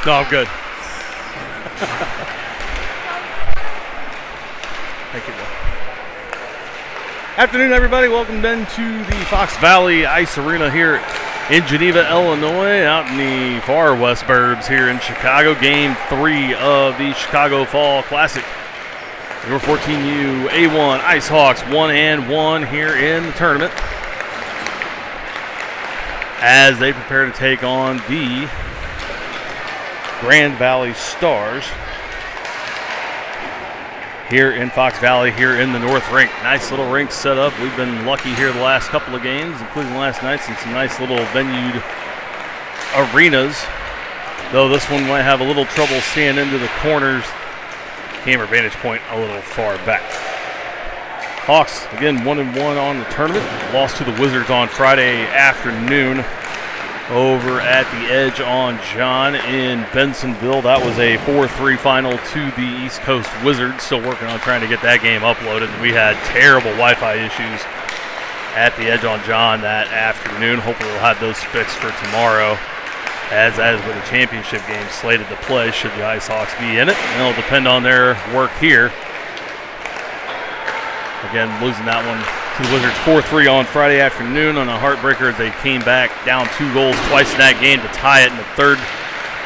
No, I'm good. Thank you, Bill. Afternoon, everybody. Welcome then to the Fox Valley Ice Arena here in Geneva, Illinois, out in the far west burbs here in Chicago. Game 3 of the Chicago Fall Classic. Number 14U A1 Ice Hawks 1-1 here in the tournament as they prepare to take on the Grand Valley Stars here in Fox Valley, here in the North Rink. Nice little rink set up. We've been lucky here the last couple of games, including last night's, and some nice little venued arenas. Though this one might have a little trouble seeing into the corners. Camera vantage point a little far back. Hawks, again, 1-1 on the tournament. Lost to the Wizards on Friday afternoon over at the Edge on John in Bensonville. That was a 4-3 final to the East Coast Wizards. Still working on trying to get that game uploaded. We had terrible Wi-Fi issues at the Edge on John that afternoon. Hopefully we'll have those fixed for tomorrow, as with the championship game slated to play should the Ice Hawks be in it. And it'll depend on their work here. Again, losing that one to the Wizards 4-3 on Friday afternoon on a heartbreaker as they came back down 2 goals twice in that game to tie it in the third,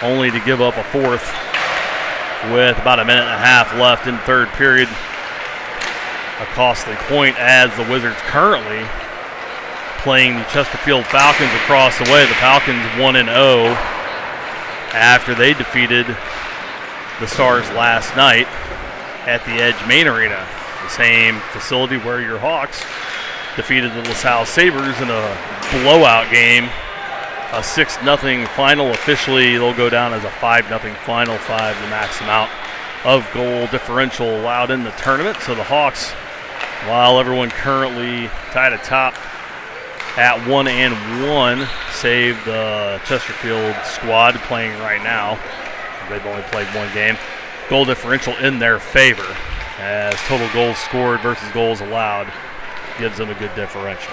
only to give up a fourth with about a minute and a half left in the third period. A costly point as the Wizards currently playing the Chesterfield Falcons across the way. The Falcons 1-0 after they defeated the Stars last night at the Edge Main Arena, the same facility where your Hawks defeated the LaSalle Sabres in a blowout game, a 6-0 final. Officially, they'll go down as a 5-0 final, 5 the max amount of goal differential allowed in the tournament. So the Hawks, while everyone currently tied atop at 1-1, save the Chesterfield squad playing right now. They've only played one game. Goal differential in their favor, as total goals scored versus goals allowed gives them a good differential.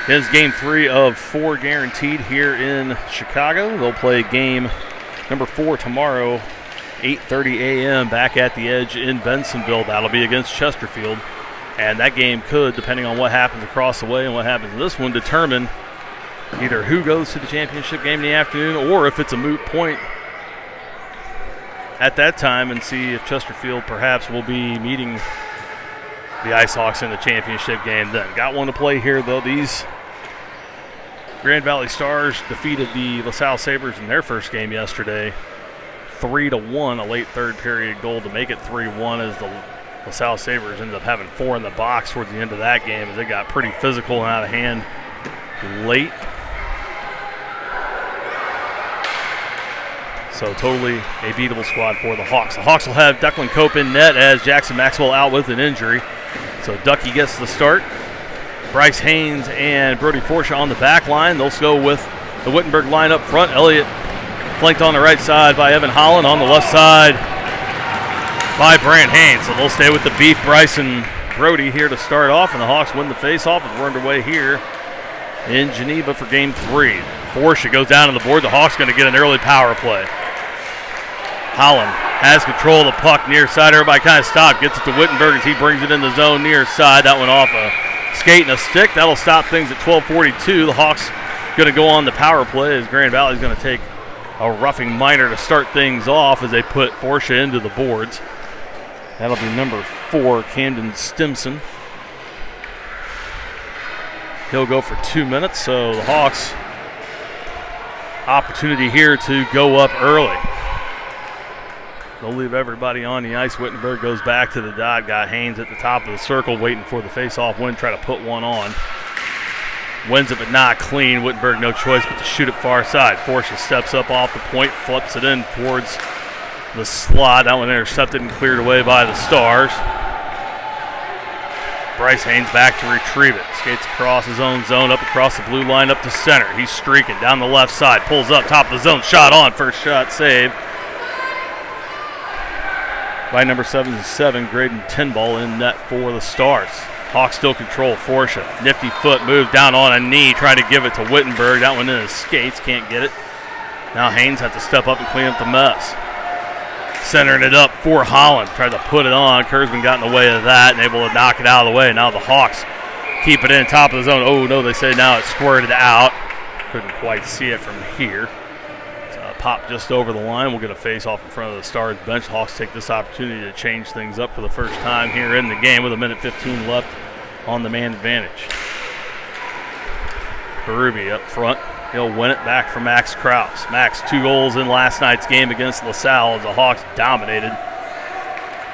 It is game 3 of 4 guaranteed here in Chicago. They'll play game number 4 tomorrow, 8:30 a.m. back at the Edge in Bensonville. That'll be against Chesterfield. And that game could, depending on what happens across the way and what happens in this one, determine either who goes to the championship game in the afternoon, or if it's a moot point at that time, and see if Chesterfield perhaps will be meeting the Ice Hawks in the championship game then. Got one to play here, though. These Grand Valley Stars defeated the LaSalle Sabres in their first game yesterday, 3-1, a late third period goal to make it 3-1, as the LaSalle Sabres ended up having 4 in the box towards the end of that game, as they got pretty physical and out of hand late. So totally a beatable squad for the Hawks. The Hawks will have Declan Cope in net as Jackson Maxwell out with an injury. So Ducky gets the start. Bryce Haynes and Brody Forsha on the back line. They'll go with the Wittenberg line up front. Elliott flanked on the right side by Evan Holland. On the left side by Brant Haynes. So they'll stay with the beef, Bryce and Brody here to start off. And the Hawks win the face-off as we're underway here in Geneva for game 3. Forsha goes down to the board. The Hawks going to get an early power play. Holland has control of the puck near side. Everybody kind of stopped. Gets it to Wittenberg as he brings it in the zone near side. That went off a skate and a stick. That'll stop things at 12:42. The Hawks going to go on the power play as Grand Valley's going to take a roughing minor to start things off as they put Forsha into the boards. That'll be number 4, Camden Stimson. He'll go for 2 minutes, so the Hawks opportunity here to go up early. They'll leave everybody on the ice. Wittenberg goes back to the dot. Got Haynes at the top of the circle waiting for the face-off win. Try to put one on. Wins it but not clean. Wittenberg no choice but to shoot it far side. Forsha steps up off the point, flips it in towards the slot. That one intercepted and cleared away by the Stars. Bryce Haynes back to retrieve it. Skates across his own zone, up across the blue line, up to center. He's streaking down the left side. Pulls up, top of the zone. Shot on. First shot save by number 77, Graydon Tinball in net for the Stars. Hawks still control. Forsha, nifty foot, moves down on a knee, trying to give it to Wittenberg. That one in his skates, can't get it. Now Haynes has to step up and clean up the mess. Centering it up for Holland, tried to put it on. Kurzman got in the way of that and able to knock it out of the way. Now the Hawks keep it in, top of the zone. Oh no, they say now it's squirted out. Couldn't quite see it from here. Pop just over the line. We'll get a face-off in front of the Stars bench. Hawks take this opportunity to change things up for the first time here in the game with 1:15 left on the man advantage. Berube up front. He'll win it back for Max Krause. Max, 2 goals in last night's game against LaSalle as the Hawks dominated.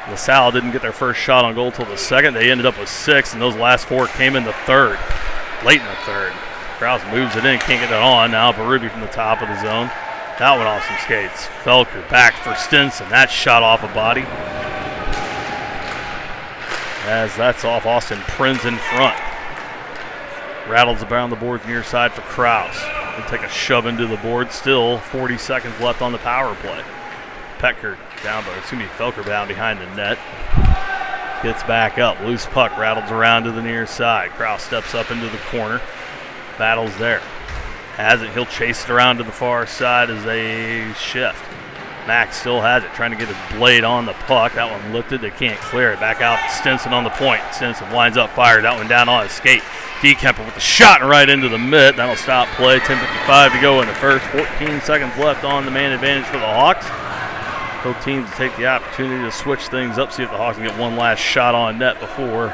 LaSalle didn't get their first shot on goal till the second. They ended up with 6, and those last 4 came in the third, late in the third. Krause moves it in, can't get it on. Now Berube from the top of the zone. That went off some skates. Felker back for Stinson. That shot off a body. As that's off, Austin Prinz in front. Rattles around the boards near side for Krause. He'll take a shove into the board. Still 40 seconds left on the power play. Felker down behind the net. Gets back up. Loose puck rattles around to the near side. Krause steps up into the corner. Battles there. Has it, he'll chase it around to the far side as they shift. Max still has it, trying to get his blade on the puck. That one lifted, they can't clear it. Back out to Stinson on the point. Stinson winds up, fires that one down on his skate. DeKemper with the shot right into the mitt. That'll stop play. 10:55 to go in the first. 14 seconds left on the man advantage for the Hawks. Both teams take the opportunity to switch things up, see if the Hawks can get one last shot on net before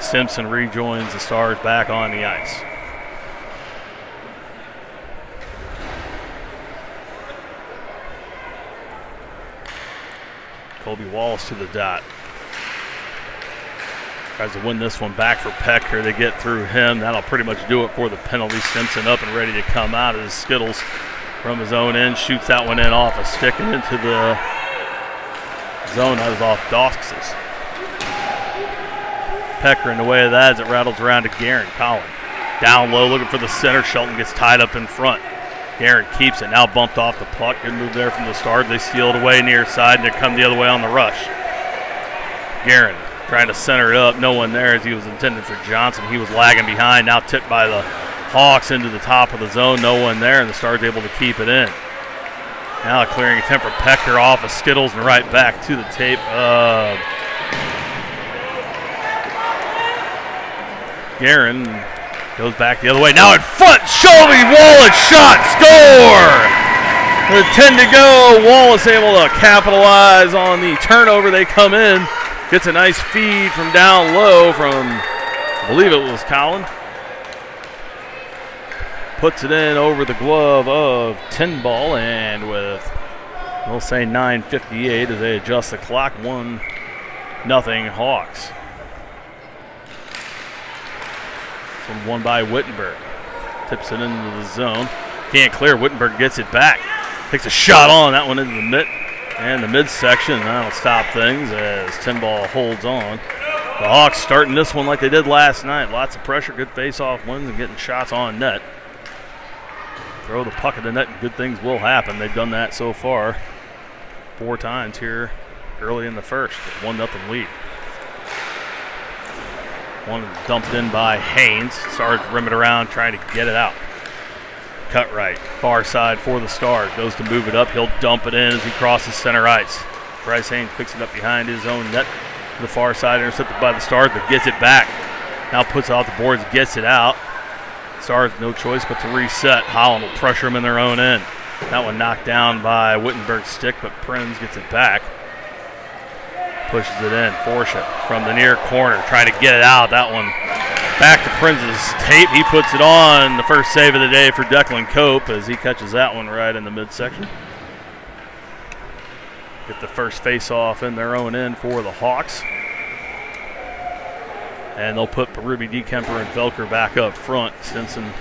Stimson rejoins the Stars back on the ice. Colby Wallace to the dot. Tries to win this one back for Pecker. They get through him. That'll pretty much do it for the penalty. Stimson up and ready to come out as Skittles from his own end shoots that one in off a stick and into the zone. That was off Dawkins. Pecker in the way of that as it rattles around to Guerin. Collin down low looking for the center. Shelton gets tied up in front. Guerin keeps it, now bumped off the puck. Good move there from the Stars. They steal it away near side, and they come the other way on the rush. Guerin trying to center it up. No one there as he was intended for Johnson. He was lagging behind, now tipped by the Hawks into the top of the zone. No one there, and the Stars able to keep it in. Now a clearing attempt for Pecker off of Skittles and right back to the tape of Guerin. Goes back the other way. Now in front, Shelby Wallace shot, score! With 10 to go, Wallace able to capitalize on the turnover. They come in, gets a nice feed from down low from, I believe it was Collin. Puts it in over the glove of Tinball, and with, we'll say 9:58 as they adjust the clock, 1-0 Hawks. Won by Wittenberg. Tips it into the zone. Can't clear. Wittenberg gets it back. Takes a shot on that one into the mitt and the midsection. That'll stop things as Tinball holds on. The Hawks starting this one like they did last night. Lots of pressure, good face-off wins, and getting shots on net. Throw the puck at the net and good things will happen. They've done that so far 4 times here early in the first. 1-0 lead. One dumped in by Haynes. Stars rim it around, trying to get it out. Cut right, far side for the Stars. Goes to move it up. He'll dump it in as he crosses center ice. Bryce Haynes picks it up behind his own net to the far side, intercepted by the Stars, but gets it back. Now puts it off the boards, gets it out. Stars no choice but to reset. Holland will pressure them in their own end. That one knocked down by Wittenberg's stick, but Prinz gets it back. Pushes it in. Forsha from the near corner, trying to get it out. That one back to Prinz's tape. He puts it on. The first save of the day for Declan Cope as he catches that one right in the midsection. Get the first face-off in their own end for the Hawks. And they'll put Berube, DeKemper, and Velker back up front. Stinson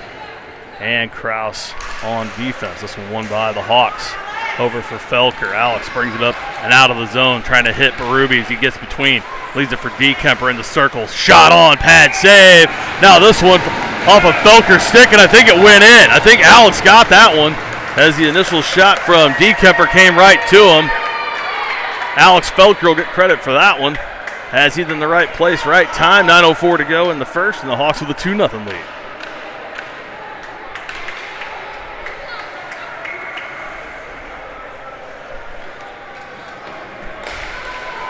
and Kraus on defense. This one won by the Hawks. Over for Felker. Alex brings it up and out of the zone, trying to hit Berube as he gets between. Leads it for DeKemper in the circles. Shot on, pad save. Now this one off of Felker's stick, and I think it went in. I think Alex got that one as the initial shot from DeKemper came right to him. Alex Felker will get credit for that one as he's in the right place, right time. 9:04 to go in the first, and the Hawks with a 2-0 lead.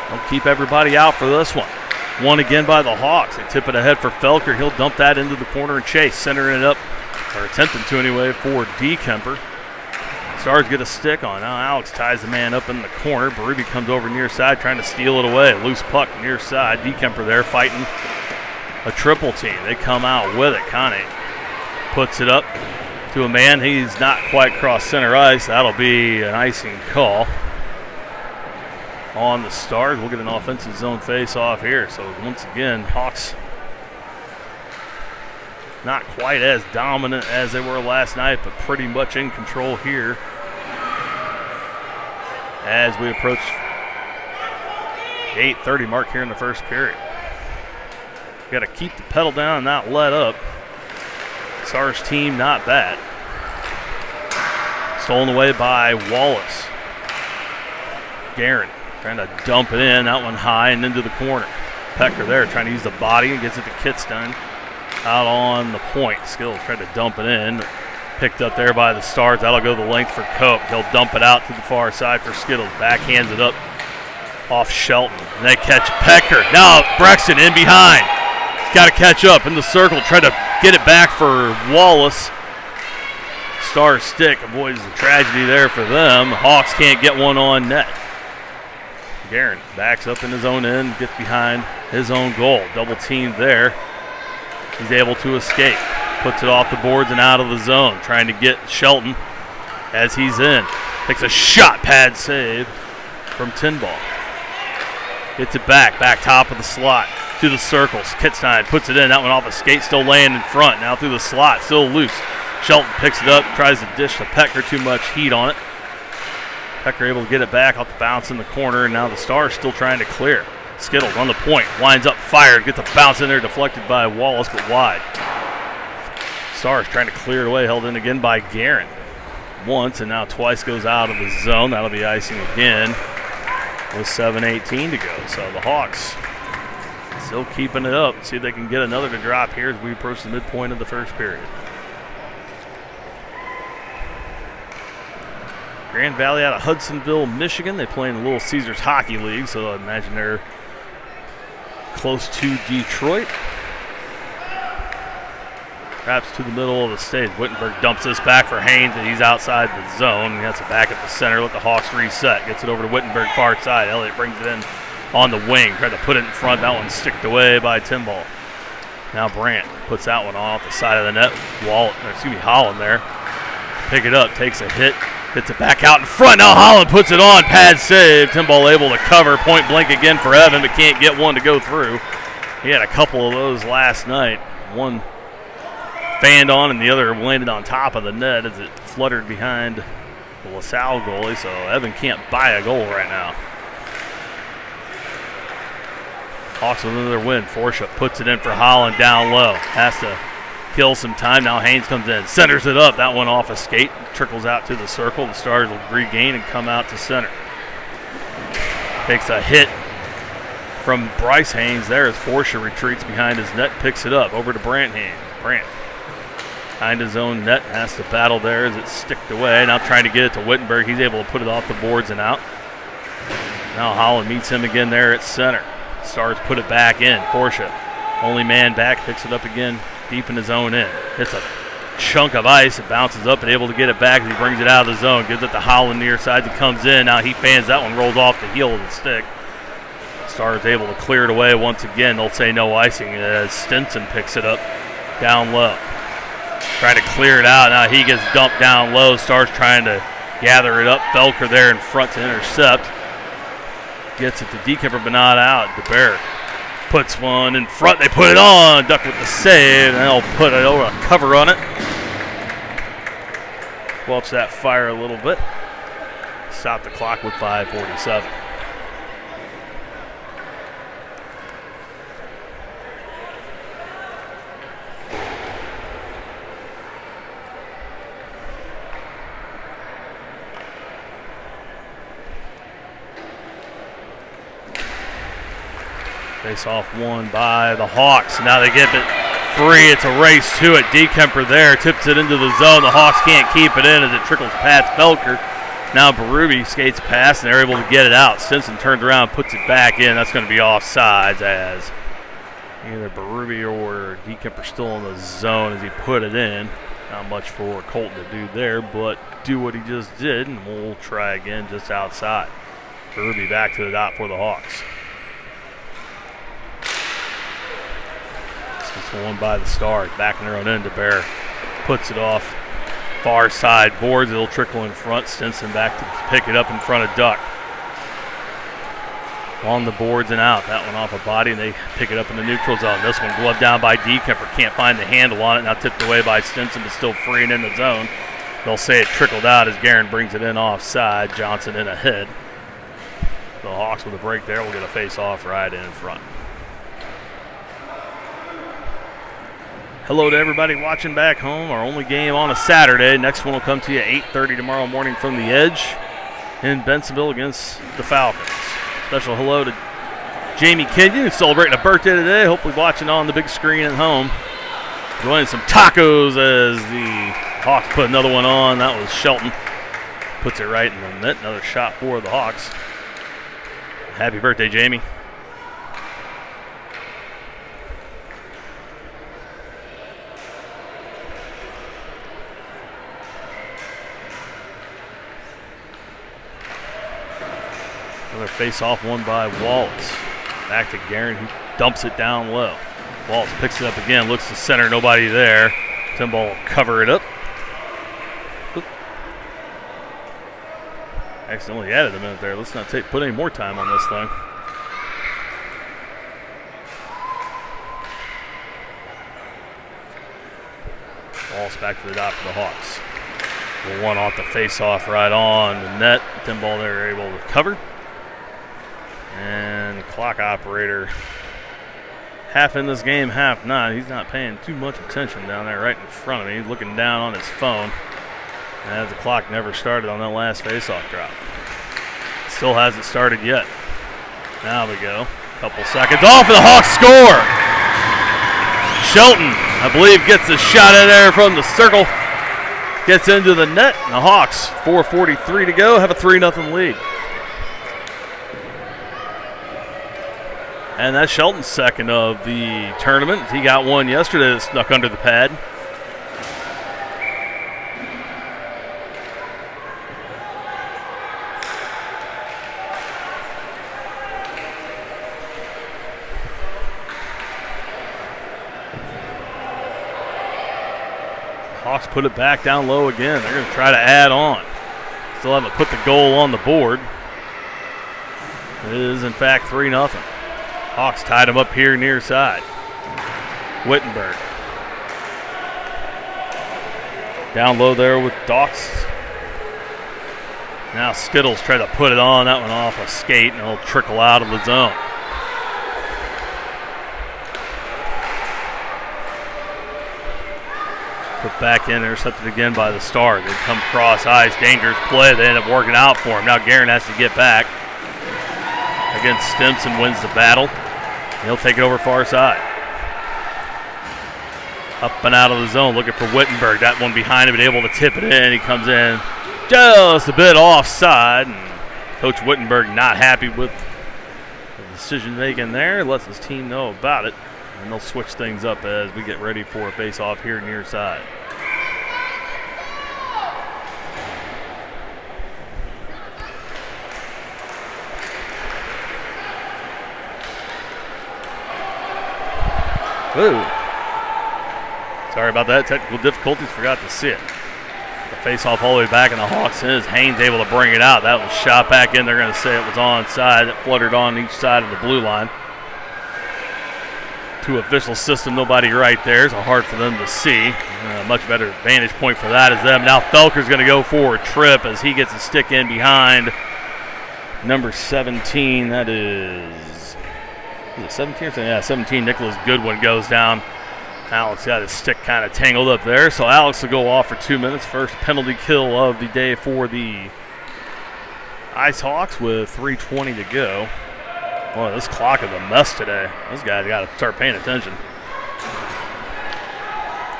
They'll keep everybody out for this one. One again by the Hawks. They tip it ahead for Felker. He'll dump that into the corner and chase, centering it up, or attempting to anyway, for DeKemper. Stars get a stick on. Now Alex ties the man up in the corner. Berube comes over near side, trying to steal it away. Loose puck near side. DeKemper there fighting a triple team. They come out with it. Connie puts it up to a man. He's not quite crossed center ice. That'll be an icing call on the Stars. We'll get an offensive zone face off here. So once again, Hawks not quite as dominant as they were last night, but pretty much in control here as we approach the 8:30 mark here in the first period. Got to keep the pedal down and not let up. Stars team not bad. Stolen away by Wallace. Guerin trying to dump it in, that one high and into the corner. Pecker there trying to use the body and gets it to Kitstein. Out on the point. Skills tried to dump it in. Picked up there by the Stars. That'll go the length for Cope. He'll dump it out to the far side for Skittles. Backhands it up off Shelton. And they catch Pecker. Now Brexton in behind. Got to catch up in the circle. Try to get it back for Wallace. Stars stick avoids the tragedy there for them. Hawks can't get one on net. Guerin backs up in his own end. Gets behind his own goal. Double team there. He's able to escape. Puts it off the boards and out of the zone. Trying to get Shelton as he's in. Takes a shot, pad save from Tinball. Gets it back top of the slot to the circles. Kitstein puts it in. That one off a skate, still laying in front. Now through the slot, still loose. Shelton picks it up, tries to dish to Pecker. Too much heat on it. Pecker able to get it back off the bounce in the corner, and now the Stars still trying to clear. Skittles on the point, winds up fired, gets a bounce in there, deflected by Wallace, but wide. Stars trying to clear it away, held in again by Guerin. Once and now twice goes out of the zone. That'll be icing again with 7:18 to go. So the Hawks still keeping it up. See if they can get another to drop here as we approach the midpoint of the first period. Grand Valley out of Hudsonville, Michigan. They play in the Little Caesars Hockey League, so I imagine they're close to Detroit. Perhaps to the middle of the stage. Wittenberg dumps this back for Haynes, and he's outside the zone. He has it back at the center. Let the Hawks reset. Gets it over to Wittenberg, far side. Elliott brings it in on the wing. Tried to put it in front. That one sticked away by Tinball. Now Brandt puts that one off the side of the net. Holland there. Pick it up, takes a hit. Gets it back out in front. Now Holland puts it on. Pad save. Tinball able to cover. Point blank again for Evan, but can't get one to go through. He had a couple of those last night. One fanned on and the other landed on top of the net as it fluttered behind the LaSalle goalie, so Evan can't buy a goal right now. Hawks with another win. Forsha puts it in for Holland down low. Has to kill some time. Now Haynes comes in, centers it up. That one off a skate, trickles out to the circle. The Stars will regain and come out to center. Takes a hit from Bryce Haynes there as Forsha retreats behind his net, picks it up over to Brant Haynes. Brant behind his own net, has to battle there as it's sticked away. Now trying to get it to Wittenberg. He's able to put it off the boards and out. Now Holland meets him again there at center. Stars put it back in. Forsha, only man back, picks it up again deep in his own end. Hits a chunk of ice. It bounces up and able to get it back as he brings it out of the zone. Gives it to Holland near side. He comes in. Now he fans that one, rolls off the heel of the stick. Stars able to clear it away once again. They'll say no icing as Stinson picks it up down low. Trying to clear it out. Now he gets dumped down low. Stars trying to gather it up. Felker there in front to intercept. Gets it to Dekemper, but not out. DeBerg puts one in front. They put it on. Duck with the save, and they'll put it over a cover on it. Squelch that fire a little bit. Stop the clock with 5:47. Face off one by the Hawks. Now they get it free. It's a race to it. Dekemper there tips it into the zone. The Hawks can't keep it in as it trickles past Felker. Now Berube skates past and they're able to get it out. Stinson turns around and puts it back in. That's going to be offsides as either Berube or Dekemper still in the zone as he put it in. Not much for Colton to do there, but do what he just did, and we'll try again just outside. Berube back to the dot for the Hawks. This one by the Stars, back in their own end. DeBear puts it off far side boards. It'll trickle in front. Stinson back to pick it up in front of Duck. On the boards and out. That one off a body, and they pick it up in the neutral zone. This one gloved down by Dekemper. Can't find the handle on it. Now tipped away by Stinson, but still free and in the zone. They'll say it trickled out as Guerin brings it in offside. Johnson in ahead. The Hawks with a break there will get a face-off right in front. Hello to everybody watching back home. Our only game on a Saturday. Next one will come to you at 8:30 tomorrow morning from the Edge in Bensenville against the Falcons. Special hello to Jamie Kenyon, who's celebrating a birthday today. Hopefully watching on the big screen at home. Enjoying some tacos as the Hawks put another one on. That was Shelton. Puts it right in the net. Another shot for the Hawks. Happy birthday, Jamie. Another face-off one by Wallace. Back to Guerin, who dumps it down low. Wallace picks it up again, looks to center, nobody there. Timball will cover it up. Oop. Accidentally added a minute there. Let's not put any more time on this thing. Wallace back to the dot for the Hawks. One off the face-off right on the net. Timball there able to cover. And the clock operator, half in this game, half not. He's not paying too much attention down there right in front of me. He's looking down on his phone as the clock never started on that last face-off drop. Still hasn't started yet. Now we go. Couple seconds off, and the Hawks score! Shelton, I believe, gets a shot in there from the circle. Gets into the net, and the Hawks, 4:43 to go, have a 3-0 lead. And that's Shelton's second of the tournament. He got one yesterday that snuck under the pad. Hawks put it back down low again. They're going to try to add on. Still haven't put the goal on the board. It is, in fact, 3-0. Hawks tied him up here near side. Wittenberg. Down low there with Dawkes. Now Skittles try to put it on. That one off a skate, and it'll trickle out of the zone. Put back in, intercepted again by the Stars. They come cross ice, dangerous play. They end up working out for him. Now Guerin has to get back. Against Stimson, wins the battle. He'll take it over far side. Up and out of the zone, looking for Wittenberg. That one behind him, but able to tip it in. He comes in just a bit offside. And Coach Wittenberg not happy with the decision making there. Lets his team know about it. And they'll switch things up as we get ready for a face-off here near side. Ooh. Sorry about that. Technical difficulties. Forgot to see it. The face-off all the way back in the Hawks' end. Haynes able to bring it out. That was shot back in. They're going to say it was onside. It fluttered on each side of the blue line. Official system, nobody right there, so hard for them to see. Much better vantage point for that is them. Now Felker's going to go for a trip as he gets a stick in behind number 17. That is it 17 or something? Yeah, 17. Nicholas Goodwin goes down. Alex got his stick kind of tangled up there, so Alex will go off for 2 minutes. First penalty kill of the day for the Ice Hawks with 3:20 to go. Boy, this clock is a mess today. Those guys got to start paying attention.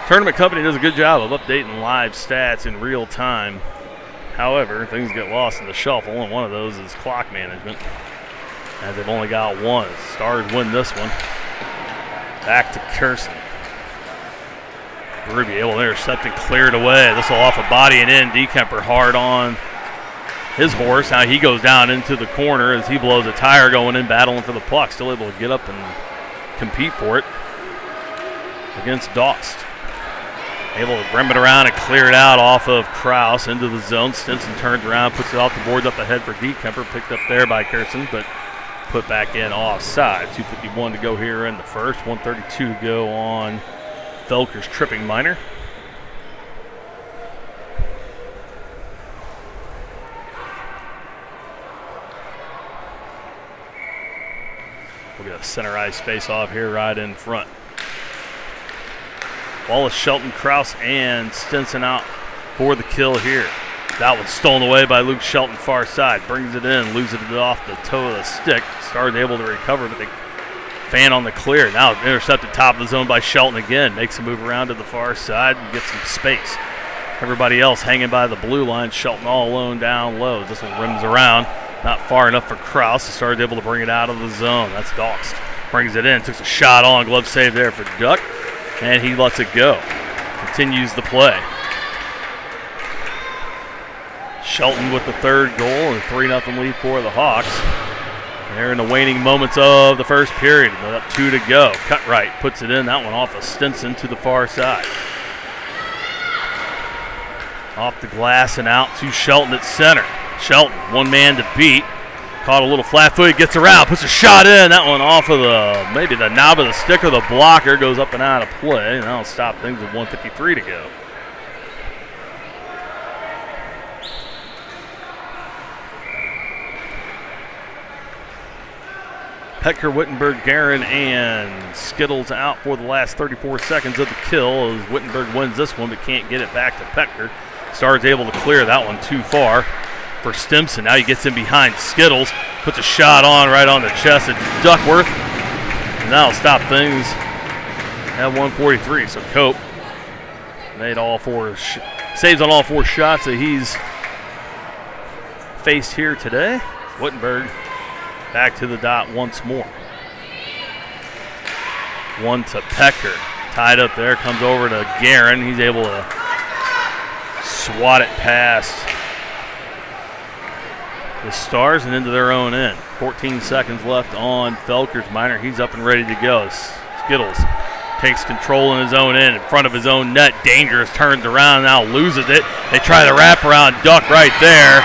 Tournament Company does a good job of updating live stats in real time. However, things get lost in the shuffle, and one of those is clock management, as they've only got one. Stars win this one. Back to Kirsten. Ruby able to intercept and clear it away. This will off a body and in. Dekemper hard on his horse. Now he goes down into the corner as he blows a tire going in, battling for the puck. Still able to get up and compete for it against Dost. Able to rim it around and clear it out off of Kraus into the zone. Stinson turns around, puts it off the boards up ahead for Dekemper. Picked up there by Kirsten, but put back in offside. 2:51 to go here in the first. 1:32 to go on Felker's tripping minor. We'll get a center ice face-off here right in front. Wallace, Shelton, Kraus, and Stinson out for the kill here. That one's stolen away by Luke Shelton, far side. Brings it in, loses it off the toe of the stick. Stars able to recover, but they fan on the clear. Now intercepted top of the zone by Shelton again. Makes a move around to the far side and gets some space. Everybody else hanging by the blue line. Shelton all alone down low. This one rims around. Not far enough for Kraus. The Stars able to bring it out of the zone. That's Dost. Brings it in. Took a shot on. Glove save there for Duck. And he lets it go. Continues the play. Shelton with the third goal and 3-0 lead for the Hawks. They're in the waning moments of the first period. Up 2 to go. Cutright puts it in. That one off of Stinson to the far side. Off the glass and out to Shelton at center. Shelton, one man to beat. Caught a little flat-footed, gets around, puts a shot in. That one off of maybe the knob of the stick or the blocker, goes up and out of play. And that'll stop things with 1:53 to go. Petker, Wittenberg, Guerin, and Skittles out for the last 34 seconds of the kill as Wittenberg wins this one but can't get it back to Petker. Stars able to clear that one too far for Stimson. Now he gets in behind Skittles, puts a shot on right on the chest of Duckworth, and that'll stop things at 1:43. So Cope made all four saves on all four shots that he's faced here today. Wittenberg back to the dot once more. One to Petker, tied up there, comes over to Guerin. He's able to swat it past the Stars and into their own end. 14 seconds left on Felker's minor. He's up and ready to go. Skittles takes control in his own end, in front of his own net. Dangerous, turns around, now loses it. They try the wraparound Duck right there.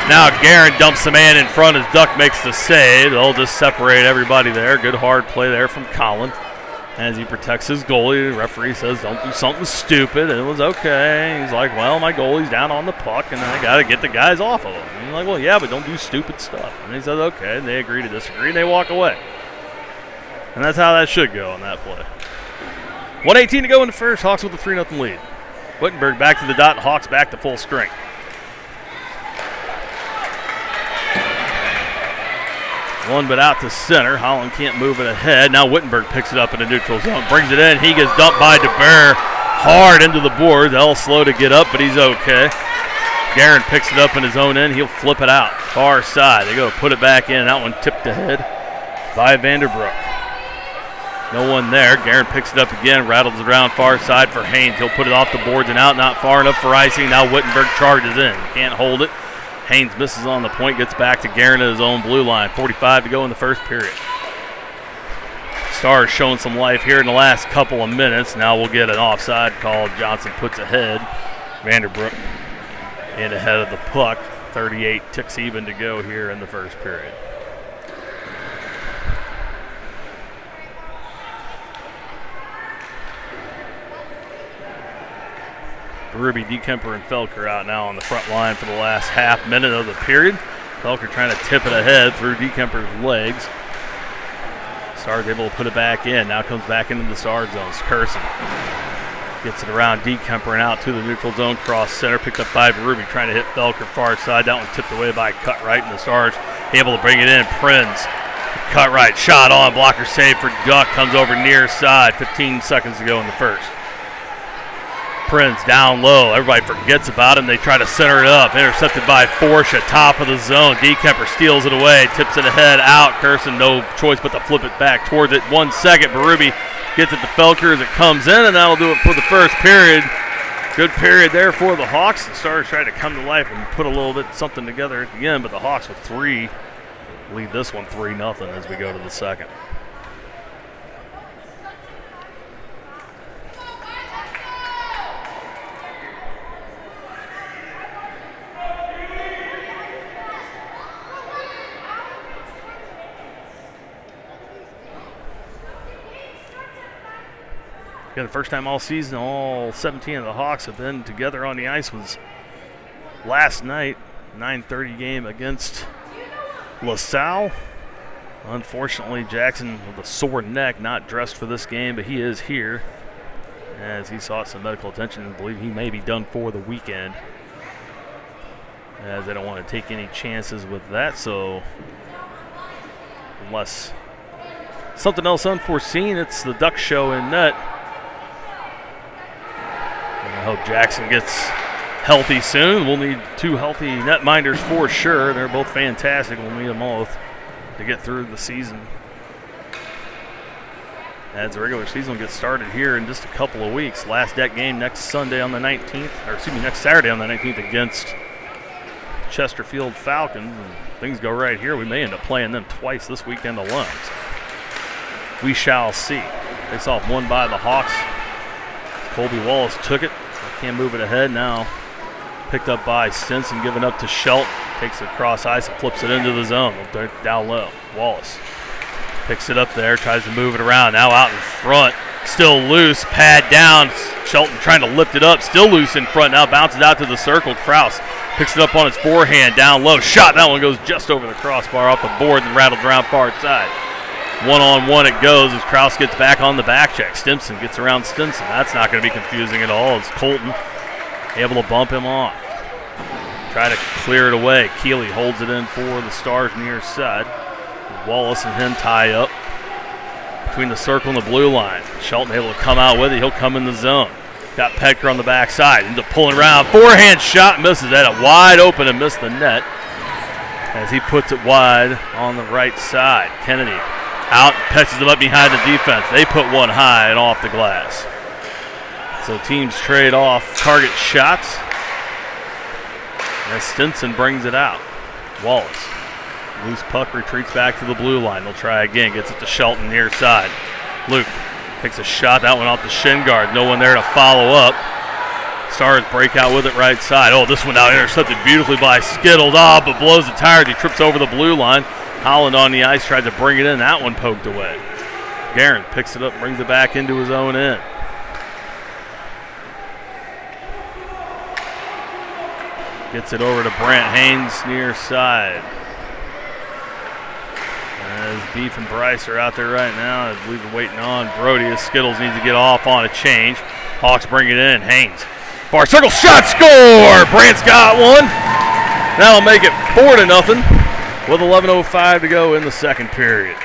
Now Guerin dumps the man in front as Duck makes the save. They'll just separate everybody there. Good hard play there from Collin. As he protects his goalie, the referee says, don't do something stupid. And it was okay. He's like, well, my goalie's down on the puck, and I got to get the guys off of him. And he's like, well, yeah, but don't do stupid stuff. And he says, okay. And they agree to disagree, and they walk away. And that's how that should go on that play. 1:18 to go in the first. Hawks with a 3-0 lead. Wittenberg back to the dot. Hawks back to full strength. One but out to center. Holland can't move it ahead. Now Wittenberg picks it up in the neutral zone. Brings it in. He gets dumped by DeBear hard into the boards. L slow to get up, but he's okay. Guerin picks it up in his own end. He'll flip it out. Far side. They go put it back in. That one tipped ahead by Vanderbroek. No one there. Guerin picks it up again. Rattles it around far side for Haynes. He'll put it off the boards and out. Not far enough for icing. Now Wittenberg charges in. Can't hold it. Haynes misses on the point, gets back to Guerin at his own blue line. 45 to go in the first period. Stars showing some life here in the last couple of minutes. Now we'll get an offside call. Johnson puts ahead. Vanderbroek in ahead of the puck. 38 ticks even to go here in the first period. Ruby, Dekemper, and Felker out now on the front line for the last half minute of the period. Felker trying to tip it ahead through Dekemper's legs. Stars able to put it back in. Now comes back into the Star zones. Curson gets it around Dekemper and out to the neutral zone. Cross center, picked up by Ruby, trying to hit Felker far side. That one tipped away by Cutright, and the Stars able to bring it in. Prinz, Cutright, shot on, blocker save for Duck. Comes over near side. 15 seconds to go in the first. Prinz down low. Everybody forgets about him. They try to center it up. Intercepted by Forsha, top of the zone. Dekemper steals it away, tips it ahead, out. Curson, no choice but to flip it back towards it. 1 second. Berube gets it to Felker as it comes in, and that'll do it for the first period. Good period there for the Hawks. The Stars try to come to life and put a little bit something together at the end, but the Hawks with 3 lead this one 3-0 as we go to the second. Again, the first time all season, all 17 of the Hawks have been together on the ice was last night, 9:30 game against LaSalle. Unfortunately, Jackson with a sore neck, not dressed for this game, but he is here as he sought some medical attention and believe he may be done for the weekend, as they don't want to take any chances with that. So unless something else unforeseen, it's the Duck show in net. I hope Jackson gets healthy soon. We'll need 2 healthy netminders for sure. They're both fantastic. We'll need them both to get through the season, as the regular season will get started here in just a couple of weeks. Last deck game next Sunday on the 19th, or excuse me, next Saturday on the 19th against Chesterfield Falcons. And things go right here, we may end up playing them twice this weekend alone. So we shall see. Face off won by the Hawks. Colby Wallace took it. Can't move it ahead now. Picked up by Stinson, given up to Shelton. Takes it across ice and flips it into the zone. Down low. Wallace picks it up there, tries to move it around. Now out in front. Still loose. Pad down. Shelton trying to lift it up. Still loose in front. Now bounces out to the circle. Kraus picks it up on his forehand. Down low. Shot. That one goes just over the crossbar off the boards and rattled around far side. 1-on-1 it goes as Kraus gets back on the back check. Stimson gets around Stinson. That's not going to be confusing at all. It's Colton able to bump him off. Try to clear it away. Keeley holds it in for the Stars near side. Wallace and him tie up between the circle and the blue line. Shelton able to come out with it. He'll come in the zone. Got Petker on the backside. Ends up pulling around. Forehand shot. Misses that. Wide open and missed the net as he puts it wide on the right side. Kennedy out, catches them up behind the defense. They put one high and off the glass. So teams trade off target shots as Stinson brings it out. Wallace, loose puck, retreats back to the blue line. They'll try again, gets it to Shelton near side. Luke takes a shot, that one off the shin guard. No one there to follow up. Stars break out with it right side. Oh, this one now intercepted beautifully by Skittles. But blows it tired. He trips over the blue line. Holland on the ice, tried to bring it in. That one poked away. Guerin picks it up, brings it back into his own end. Gets it over to Brant Haynes near side. As Beef and Bryce are out there right now, I believe we're waiting on Brody as Skittles needs to get off on a change. Hawks bring it in. Haynes. Far circle shot, score! Brant's got one. That'll make it 4-0 with 11:05 to go in the second period.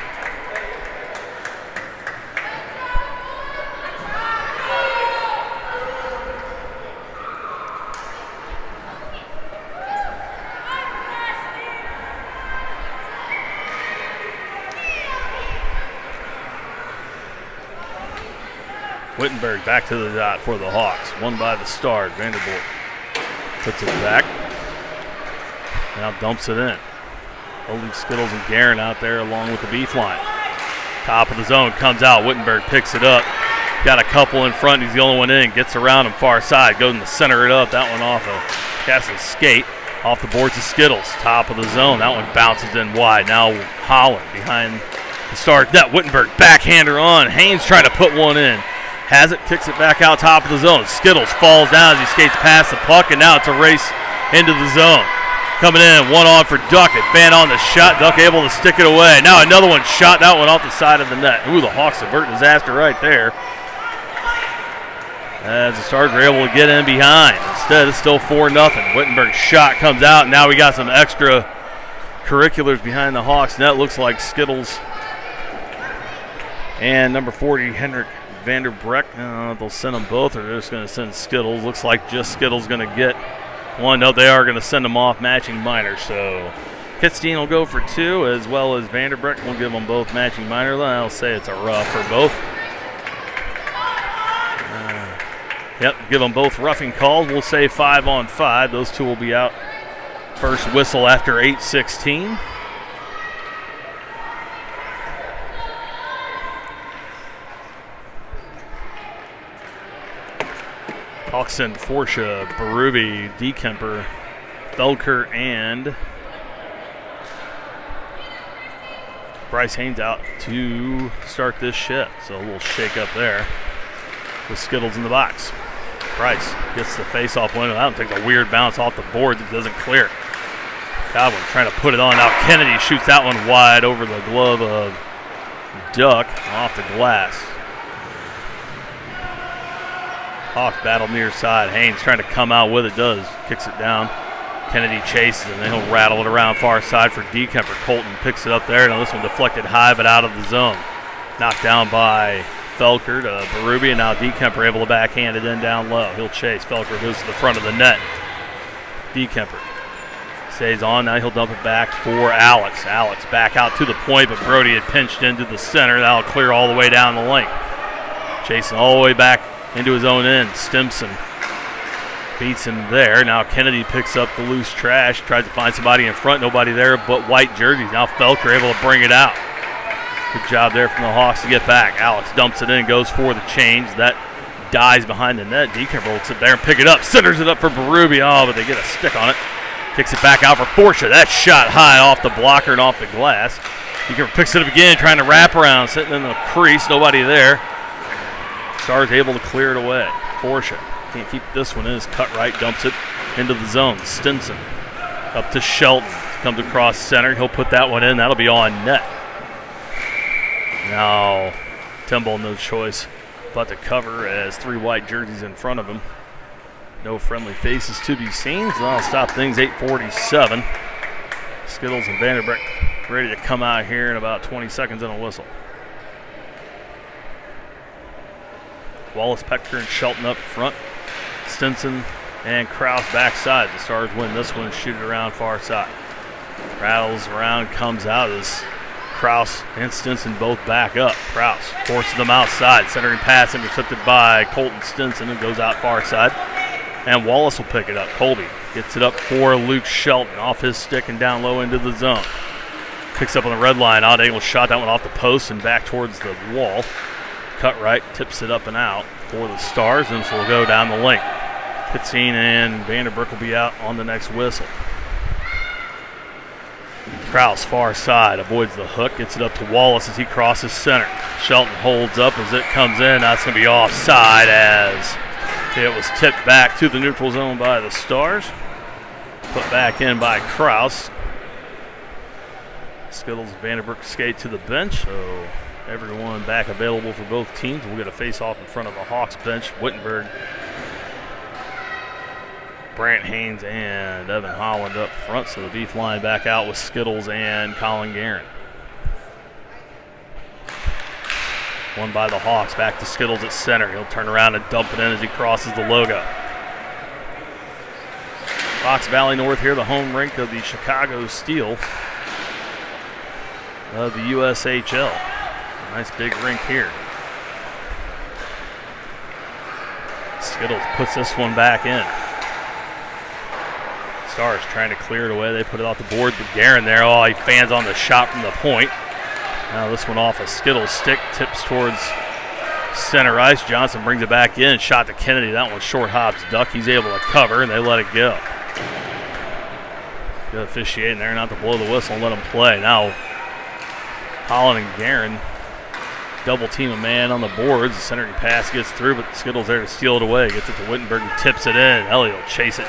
Wittenberg back to the dot for the Hawks. Won by the Stars. Vanderbilt puts it back. Now dumps it in. They'll leave Skittles and Guerin out there along with the Beef line. Top of the zone comes out. Wittenberg picks it up. Got a couple in front. He's the only one in. Gets around him far side. Goes in the center it up. That one off of Cassie's skate. Off the boards of Skittles. Top of the zone. That one bounces in wide. Now Holland behind the Stars net. Wittenberg backhander on. Haynes trying to put one in. Has it, kicks it back out top of the zone. Skittles falls down as he skates past the puck, and now it's a race into the zone. Coming in, one on for Duckett. Fan on the shot. Duck able to stick it away. Now another one shot. That one off the side of the net. Ooh, the Hawks avert disaster right there. As the Stars are able to get in behind. Instead, it's still 4-0. Wittenberg's shot comes out, and now we got some extra curriculars behind the Hawks net. Looks like Skittles and number 40, Henrik Vanderbreck. They'll send them both, or they're just going to send Skittles. Looks like just Skittles going to get one. No, they are going to send them off matching minors. So Kitstein will go for 2, as well as Vanderbreck. We'll give them both matching minor. I'll say it's a rough for both. Yep, give them both roughing calls. We'll say 5-on-5. Those two will be out. First whistle after 8:16. Hawkson, Forsha, Berube, Dekemper, Felker, and Bryce Haynes out to start this shift. So a little shake up there with Skittles in the box. Bryce gets the face-off window. That one takes a weird bounce off the boards. It doesn't clear. Godwin trying to put it on. Now Kennedy shoots that one wide over the glove of Duck off the glass. Hawks battle near side. Haynes trying to come out with it. Does. Kicks it down. Kennedy chases and then he'll rattle it around far side for Dekemper. Colton picks it up there. Now this one deflected high but out of the zone. Knocked down by Felker to Berube, and now Dekemper able to backhand it in down low. He'll chase. Felker goes to the front of the net. Dekemper stays on. Now he'll dump it back for Alex. Alex back out to the point, but Brody had pinched into the center. That'll clear all the way down the lane. Chasing all the way back into his own end. Stimson beats him there. Now Kennedy picks up the loose trash, tries to find somebody in front. Nobody there but white jerseys. Now Felker able to bring it out. Good job there from the Hawks to get back. Alex dumps it in, goes for the change. That dies behind the net. Dekemper will sit there and pick it up. Centers it up for Berube. Oh, but they get a stick on it. Kicks it back out for Forsha. That shot high off the blocker and off the glass. Dekemper picks it up again, trying to wrap around, sitting in the crease. Nobody there. Stars able to clear it away. Forsha can't keep this one in. His cut right, dumps it into the zone. Stinson up to Shelton. Comes across center. He'll put that one in. That'll be on net. Now, Timble, no choice but to cover as 3 white jerseys in front of him. No friendly faces to be seen, so that'll stop things 8:47. Skittles and Vanderbreck ready to come out here in about 20 seconds on a whistle. Wallace, Pecker, and Shelton up front. Stinson and Kraus backside. The Stars win this one and shoot it around far side. Rattles around, comes out as Kraus and Stinson both back up. Kraus forces them outside. Centering pass intercepted by Colton Stinson and goes out far side. And Wallace will pick it up. Colby gets it up for Luke Shelton off his stick and down low into the zone. Picks up on the red line. Odd angle shot. That one off the post and back towards the wall. Cut right, tips it up and out for the Stars, and this will go down the link. Kitstein and Vanderbroek will be out on the next whistle. Kraus, far side, avoids the hook, gets it up to Wallace as he crosses center. Shelton holds up as it comes in. That's going to be offside as it was tipped back to the neutral zone by the Stars. Put back in by Kraus. Skittles and Vandenbroek skate to the bench, so everyone back available for both teams. We'll get a face-off in front of the Hawks bench. Wittenberg, Brant Haynes, and Evan Holland up front. So the beef line back out with Skittles and Colin Guerin. One by the Hawks, back to Skittles at center. He'll turn around and dump it in as he crosses the logo. Fox Valley North here, the home rink of the Chicago Steel of the USHL. Nice big rink here. Skittles puts this one back in. Stars trying to clear it away. They put it off the board. But Guerin there, oh, he fans on the shot from the point. Now this one off a Skittles stick, tips towards center ice. Johnson brings it back in, shot to Kennedy. That one short hops duck. He's able to cover, and they let it go. Good officiating there, not to blow the whistle and let him play. Now Holland and Guerin double team a man on the boards. The centering pass gets through, but Skittles there to steal it away. Gets it to Wittenberg and tips it in. Elliott will chase it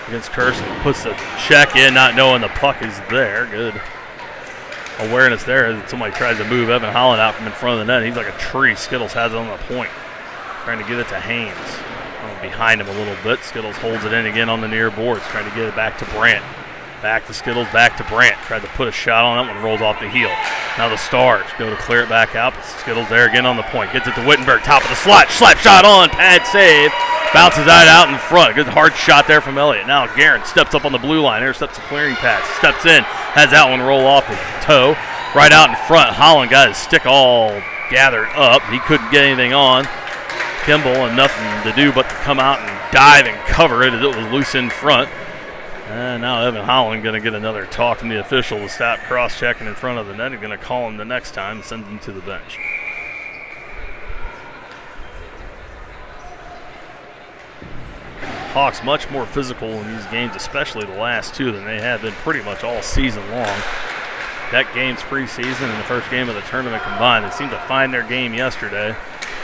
against Kirsten. Puts the check in, not knowing the puck is there. Good awareness there. Somebody tries to move Evan Holland out from in front of the net. He's like a tree. Skittles has it on the point. Trying to get it to Haynes. Behind him a little bit. Skittles holds it in again on the near boards. Trying to get it back to Brant. Back to Skittles, back to Brant. Tried to put a shot on that one, rolls off the heel. Now the Stars go to clear it back out, but Skittles there again on the point. Gets it to Wittenberg, top of the slot. Slap shot on, pad save. Bounces that out in front. Good hard shot there from Elliott. Now Guerin steps up on the blue line, intercepts a clearing pass. Steps in, has that one roll off the toe. Right out in front, Holland got his stick all gathered up. He couldn't get anything on. Kimball and nothing to do but to come out and dive and cover it as it was loose in front. And now Evan Holland going to get another talk from the official to stop cross-checking in front of the net. He's going to call him the next time and send him to the bench. Hawks much more physical in these games, especially the last two, than they have been pretty much all season long. That game's preseason and the first game of the tournament combined. They seemed to find their game yesterday.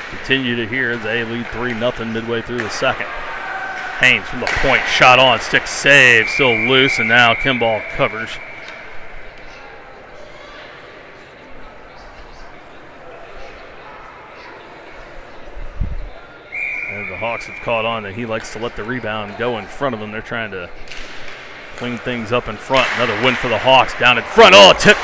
Continue to hear they lead 3-0 midway through the second. Haynes from the point, shot on, stick save, still loose, and now Kimball covers. And the Hawks have caught on that he likes to let the rebound go in front of them. They're trying to clean things up in front. Another win for the Hawks down in front. Oh, tip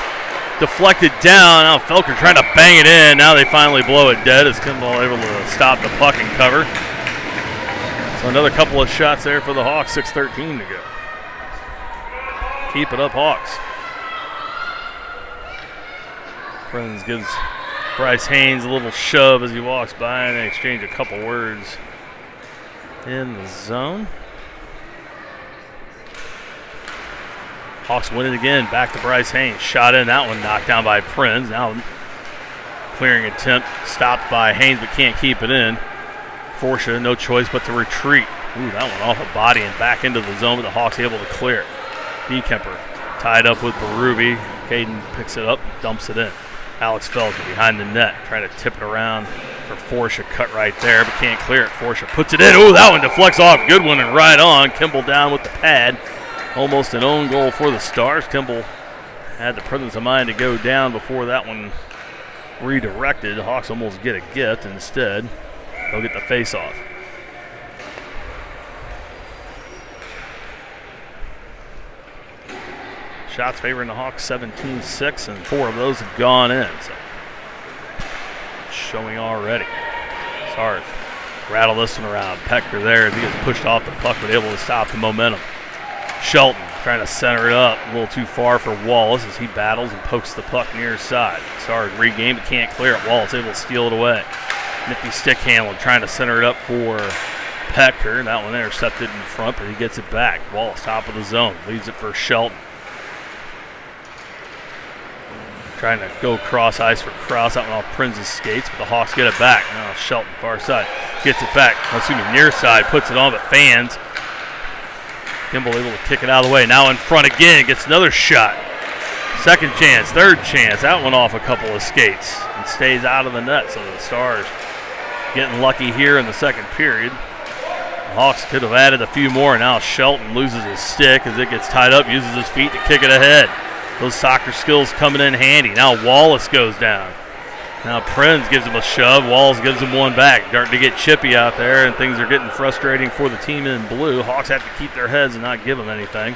deflected down. Now Felker trying to bang it in. Now they finally blow it dead as Kimball able to stop the puck and cover. So another couple of shots there for the Hawks, 6:13 to go. Keep it up, Hawks. Prinz gives Bryce Haynes a little shove as he walks by, and they exchange a couple words in the zone. Hawks win it again, back to Bryce Haynes. Shot in, that one knocked down by Prinz. Now clearing attempt, stopped by Haynes, but can't keep it in. Forsha, no choice but to retreat. Ooh, that one off a body and back into the zone, but the Hawks able to clear it. Dekemper tied up with Berube. Caden picks it up, dumps it in. Alex Felker behind the net, trying to tip it around for Forsha. Cut right there, but can't clear it. Forsha puts it in. Ooh, that one deflects off. Good one and right on. Kimball down with the pad. Almost an own goal for the Stars. Kimball had the presence of mind to go down before that one redirected. The Hawks almost get a gift. Instead, they'll get the face-off. Shots favoring the Hawks 17-6, and 4 of those have gone in. So showing already. Stars rattle this one around. Pecker there as he gets pushed off the puck, but able to stop the momentum. Shelton trying to center it up a little too far for Wallace as he battles and pokes the puck near his side. Stars regain but can't clear it. Wallace able to steal it away. Nifty stick handler trying to center it up for Pecker. That one intercepted in front, but he gets it back. Wallace top of the zone, leaves it for Shelton. Trying to go cross ice for Kraus. That one off Prinz's skates, but the Hawks get it back. Now Shelton far side gets it back. Near side, puts it on, but fans. Kimball able to kick it out of the way. Now in front again, gets another shot. Second chance, third chance. That one off a couple of skates and stays out of the net. So the Stars getting lucky here in the second period. The Hawks could have added a few more. Now Shelton loses his stick as it gets tied up, uses his feet to kick it ahead. Those soccer skills coming in handy. Now Wallace goes down. Now Prinz gives him a shove. Wallace gives him one back. Starting to get chippy out there, and things are getting frustrating for the team in blue. Hawks have to keep their heads and not give them anything.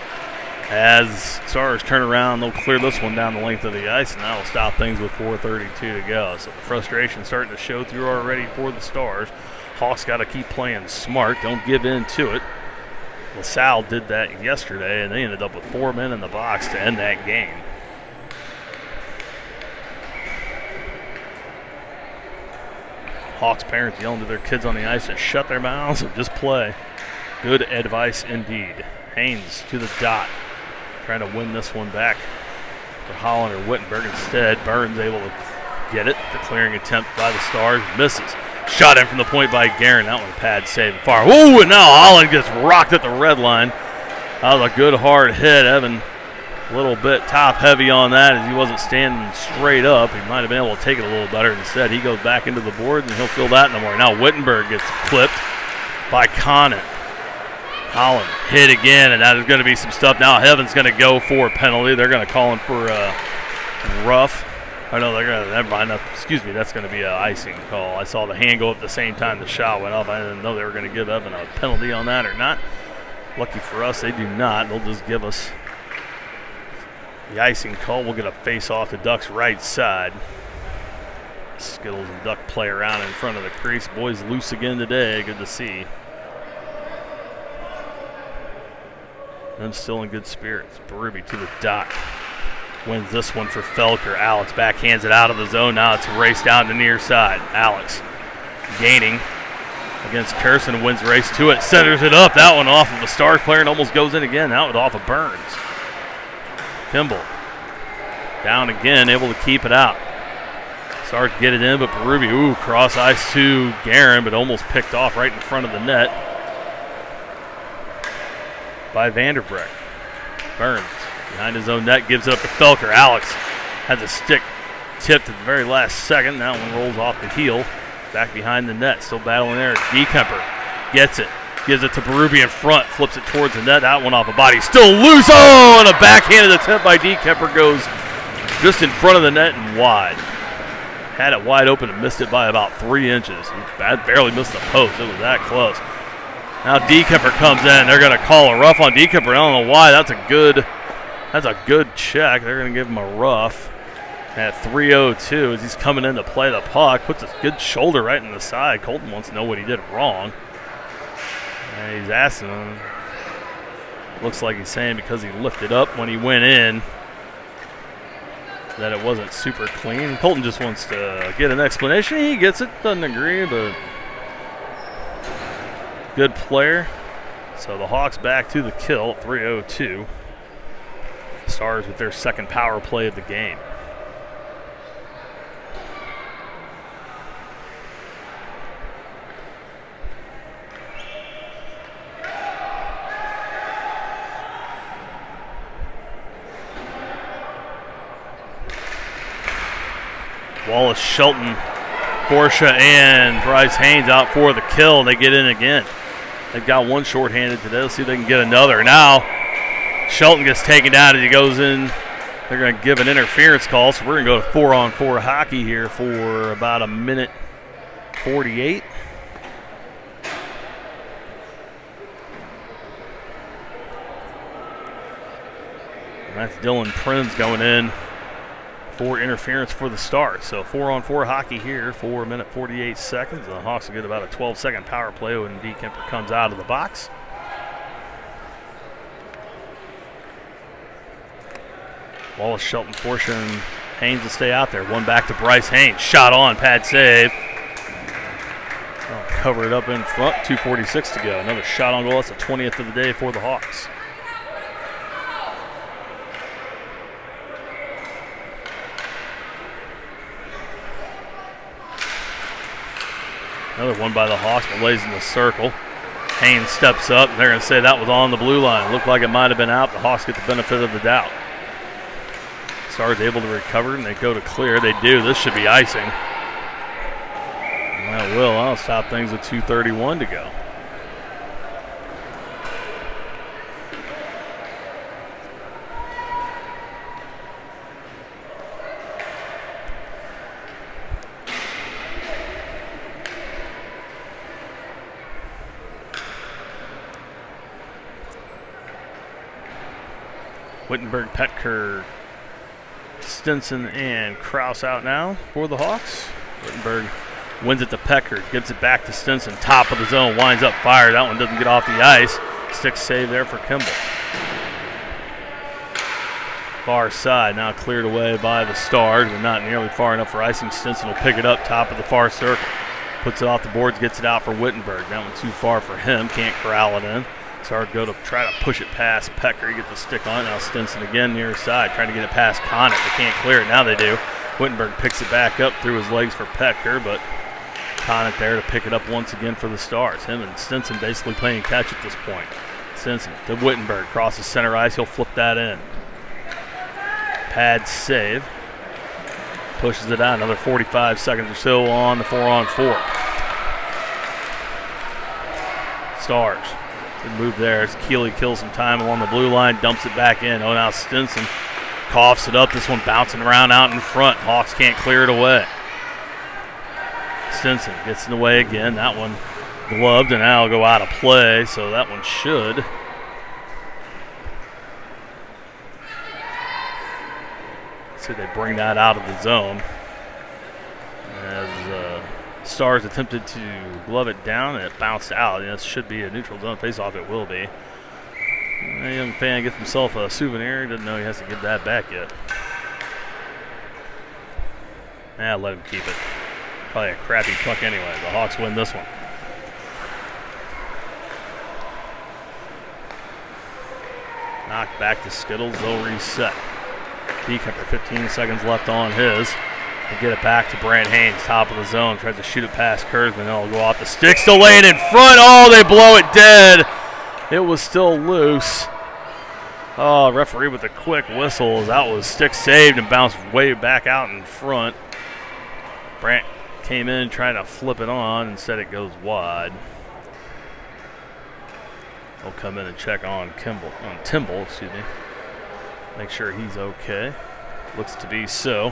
As Stars turn around, they'll clear this one down the length of the ice, and that'll stop things with 4:32 to go. So the frustration starting to show through already for the Stars. Hawks got to keep playing smart. Don't give in to it. LaSalle did that yesterday, and they ended up with 4 men in the box to end that game. Hawks parents yelling to their kids on the ice to shut their mouths and just play. Good advice indeed. Haynes to the dot. Trying to win this one back for Holland or Wittenberg instead. Burns able to get it. The clearing attempt by the Stars. Misses. Shot in from the point by Guerin. That one a pad save far. Ooh, and now Holland gets rocked at the red line. That was a good hard hit. Evan a little bit top heavy on that as he wasn't standing straight up. He might have been able to take it a little better. Instead, he goes back into the boards and he'll feel that no more. Now Wittenberg gets clipped by Conant. Holland hit again, and that is going to be some stuff. Now Heaven's going to go for a penalty. They're going to call him for rough. Oh, no, they're going to, never mind. Excuse me, that's going to be an icing call. I saw the hand go up at the same time the shot went off. I didn't know they were going to give Evan a penalty on that or not. Lucky for us, they do not. They'll just give us the icing call. We'll get a face-off to Duck's right side. Skittles and Duck play around in front of the crease. Boys loose again today. Good to see. And still in good spirits. Berube to the dot. Wins this one for Felker. Alex backhands it out of the zone. Now it's a race down the near side. Alex gaining against Kerson. Wins race to it. Centers it up. That one off of a Stars player and almost goes in again. That one off of Burns. Kimball down again, able to keep it out. Stars get it in, but Berube, ooh, cross ice to Guerin, but almost picked off right in front of the net by Vanderbrecht. Burns behind his own net, gives it up to Felker. Alex has a stick tipped at the very last second. That one rolls off the heel. Back behind the net, still battling there. Dekemper gets it, gives it to Berube in front, flips it towards the net. That one off a body, still loose. Oh, and a backhanded attempt by Dekemper goes just in front of the net and wide. Had it wide open and missed it by about 3 inches. He barely missed the post. It was that close. Now Dekemper comes in. They're going to call a rough on Dekemper. I don't know why. That's a good check. They're going to give him a rough at 3:02 as he's coming in to play the puck. Puts a good shoulder right in the side. Colton wants to know what he did wrong. And he's asking him. Looks like he's saying because he lifted up when he went in that it wasn't super clean. Colton just wants to get an explanation. He gets it. Doesn't agree, but good player. So the Hawks back to the kill at 3:02. Stars with their second power play of the game. Wallace, Shelton, Forsha, and Bryce Haynes out for the kill. They get in again. They've got one shorthanded today. Let's see if they can get another. Now, Shelton gets taken down as he goes in. They're going to give an interference call, so we're going to go to 4-on-4 hockey here for about a minute 48. And that's Dylan Prinz going in for interference for the Stars. So 4-on-4 hockey here for a minute 48 seconds. The Hawks will get about a 12-second power play when Dekemper comes out of the box. Wallace, Shelton, Forsha, and Haynes will stay out there. One back to Bryce Haynes. Shot on, pad save. Cover it up in front. 2:46 to go. Another shot on goal. That's the 20th of the day for the Hawks. Another one by the Hawks, but lays in the circle. Haynes steps up. They're going to say that was on the blue line. Looked like it might have been out. The Hawks get the benefit of the doubt. Stars able to recover, and they go to clear. They do. This should be icing. And that will. I'll stop things with 2:31 to go. Wittenberg, Petker, Stinson, and Kraus out now for the Hawks. Wittenberg wins it to Petker, gives it back to Stinson. Top of the zone, winds up fire. That one doesn't get off the ice. Stick save there for Kimball. Far side now cleared away by the Stars, but not nearly far enough for icing. Stinson will pick it up top of the far circle. Puts it off the boards, gets it out for Wittenberg. That one too far for him, can't corral it in. Stars go to try to push it past Petker. He gets the stick on it. Now Stinson again near his side, trying to get it past Connick. They can't clear it. Now they do. Wittenberg picks it back up through his legs for Petker, but Connick there to pick it up once again for the Stars. Him and Stinson basically playing catch at this point. Stinson to Wittenberg, crosses center ice. He'll flip that in. Pad save. Pushes it out. Another 45 seconds or so on the 4-on-4. Stars. Good move there as Keeley kills some time along the blue line, dumps it back in. Oh, now Stinson coughs it up. This one bouncing around out in front. Hawks can't clear it away. Stinson gets in the way again. That one gloved and now will go out of play, so that one should. See, they bring that out of the zone. As Stars attempted to glove it down and it bounced out. This should be a neutral zone faceoff. It will be. A young fan gets himself a souvenir. Doesn't know he has to give that back yet. Let him keep it. Probably a crappy puck anyway. The Hawks win this one. Knocked back to Skittles. They'll reset. Decamper, 15 seconds left on his. They get it back to Brant Haynes, top of the zone. Tries to shoot it past Kurzman. It'll go off the stick. Still laying in front. Oh, they blow it dead. It was still loose. Oh, referee with a quick whistle as that was stick saved and bounced way back out in front. Brant came in trying to flip it on. Instead, it goes wide. They'll come in and check on Timble, excuse me. Make sure he's okay. Looks to be so.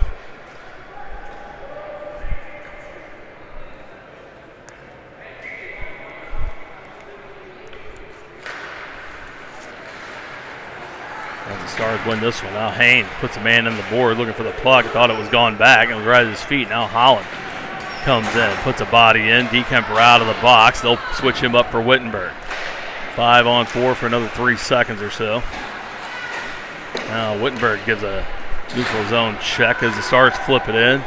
As the Stars win this one. Now Haynes puts a man in the board looking for the puck. Thought it was gone back and was right at his feet. Now Holland comes in, puts a body in. Decamper out of the box. They'll switch him up for Wittenberg. 5-on-4 for another 3 seconds or so. Now Wittenberg gives a neutral zone check as the Stars flip it in.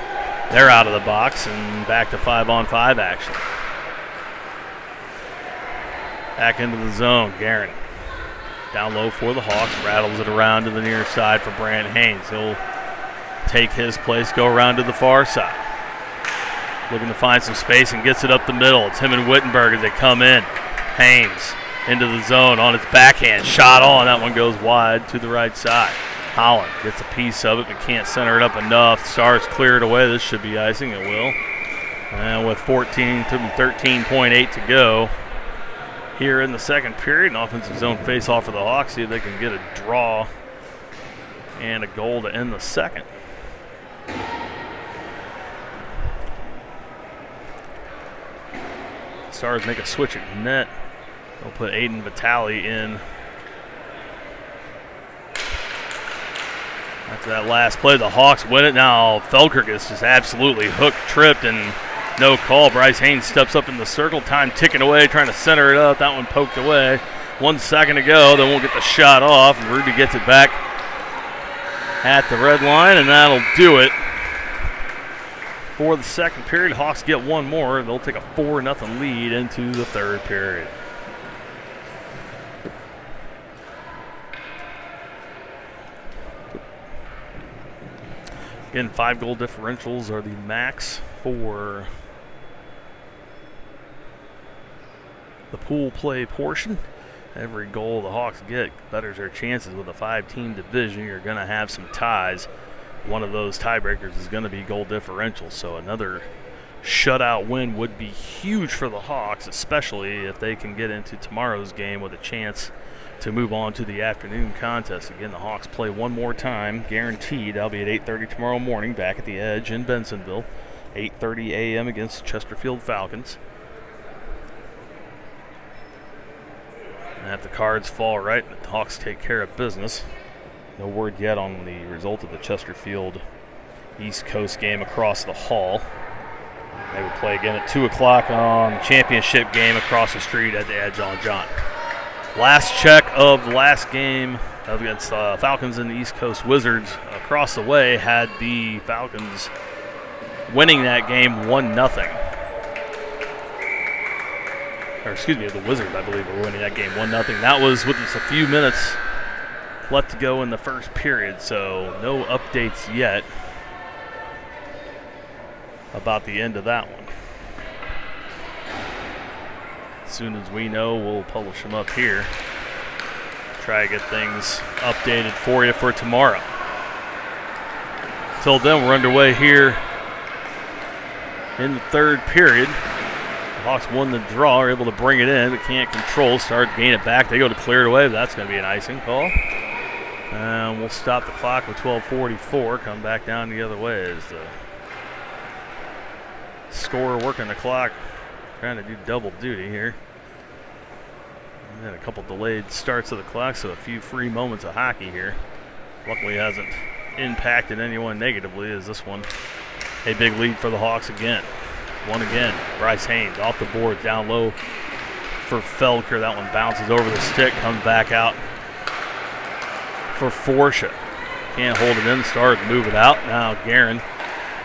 They're out of the box and back to 5-on-5 action. Back into the zone, Guerin. Down low for the Hawks, rattles it around to the near side for Brant Haynes. He'll take his place, go around to the far side. Looking to find some space and gets it up the middle. It's him and Wittenberg as they come in. Haynes into the zone on its backhand. Shot on. That one goes wide to the right side. Holland gets a piece of it but can't center it up enough. Stars clear it away. This should be icing. It will. And with 13.8 to go here in the second period, an offensive zone face-off for the Hawks. See if they can get a draw and a goal to end the second. Stars make a switch at net. They'll put Aiden Vitale in. After that last play, the Hawks win it. Now Feldkirk is just absolutely hooked, tripped, and no call. Bryce Haynes steps up in the circle. Time ticking away, trying to center it up. That one poked away. 1 second to go. They won't get the shot off. And Rudy gets it back at the red line, and that'll do it for the second period. Hawks get one more. They'll take a 4-0 lead into the third period. Again, 5 goal differentials are the max for the pool play portion. Every goal the Hawks get betters their chances with a 5-team division. You're going to have some ties one of those tiebreakers is going to be goal differential. So another shutout win would be huge for the Hawks, especially if they can get into tomorrow's game with a chance to move on to the afternoon contest. Again, the Hawks play one more time, guaranteed. That'll be at 8:30 tomorrow morning back at the Edge in Bensonville. 8:30 a.m. against Chesterfield Falcons. And if the cards fall right, the Hawks take care of business. No word yet on the result of the Chesterfield East Coast game across the hall. They would play again at 2 o'clock on the championship game across the street at the Edge on John. Last check of the last game against Falcons and the East Coast Wizards across the way had the Falcons winning that game 1-0. Or excuse me, the Wizards, I believe, were winning that game 1-0. That was with just a few minutes left to go in the first period, so no updates yet about the end of that one. As soon as we know, we'll publish them up here. Try to get things updated for you for tomorrow. Till then, we're underway here in the third period. The Hawks won the draw, are able to bring it in, but can't control. Start to gain it back. They go to clear it away, but that's going to be an icing call. And we'll stop the clock with 12:44. Come back down the other way as the scorer working the clock, trying to do double duty here. And then a couple delayed starts of the clock, so a few free moments of hockey here. Luckily hasn't impacted anyone negatively as this one a big lead for the Hawks again. One again. Bryce Haynes off the board, down low for Felker. That one bounces over the stick, comes back out for Forsha. Can't hold it in, start to move it out. Now Guerin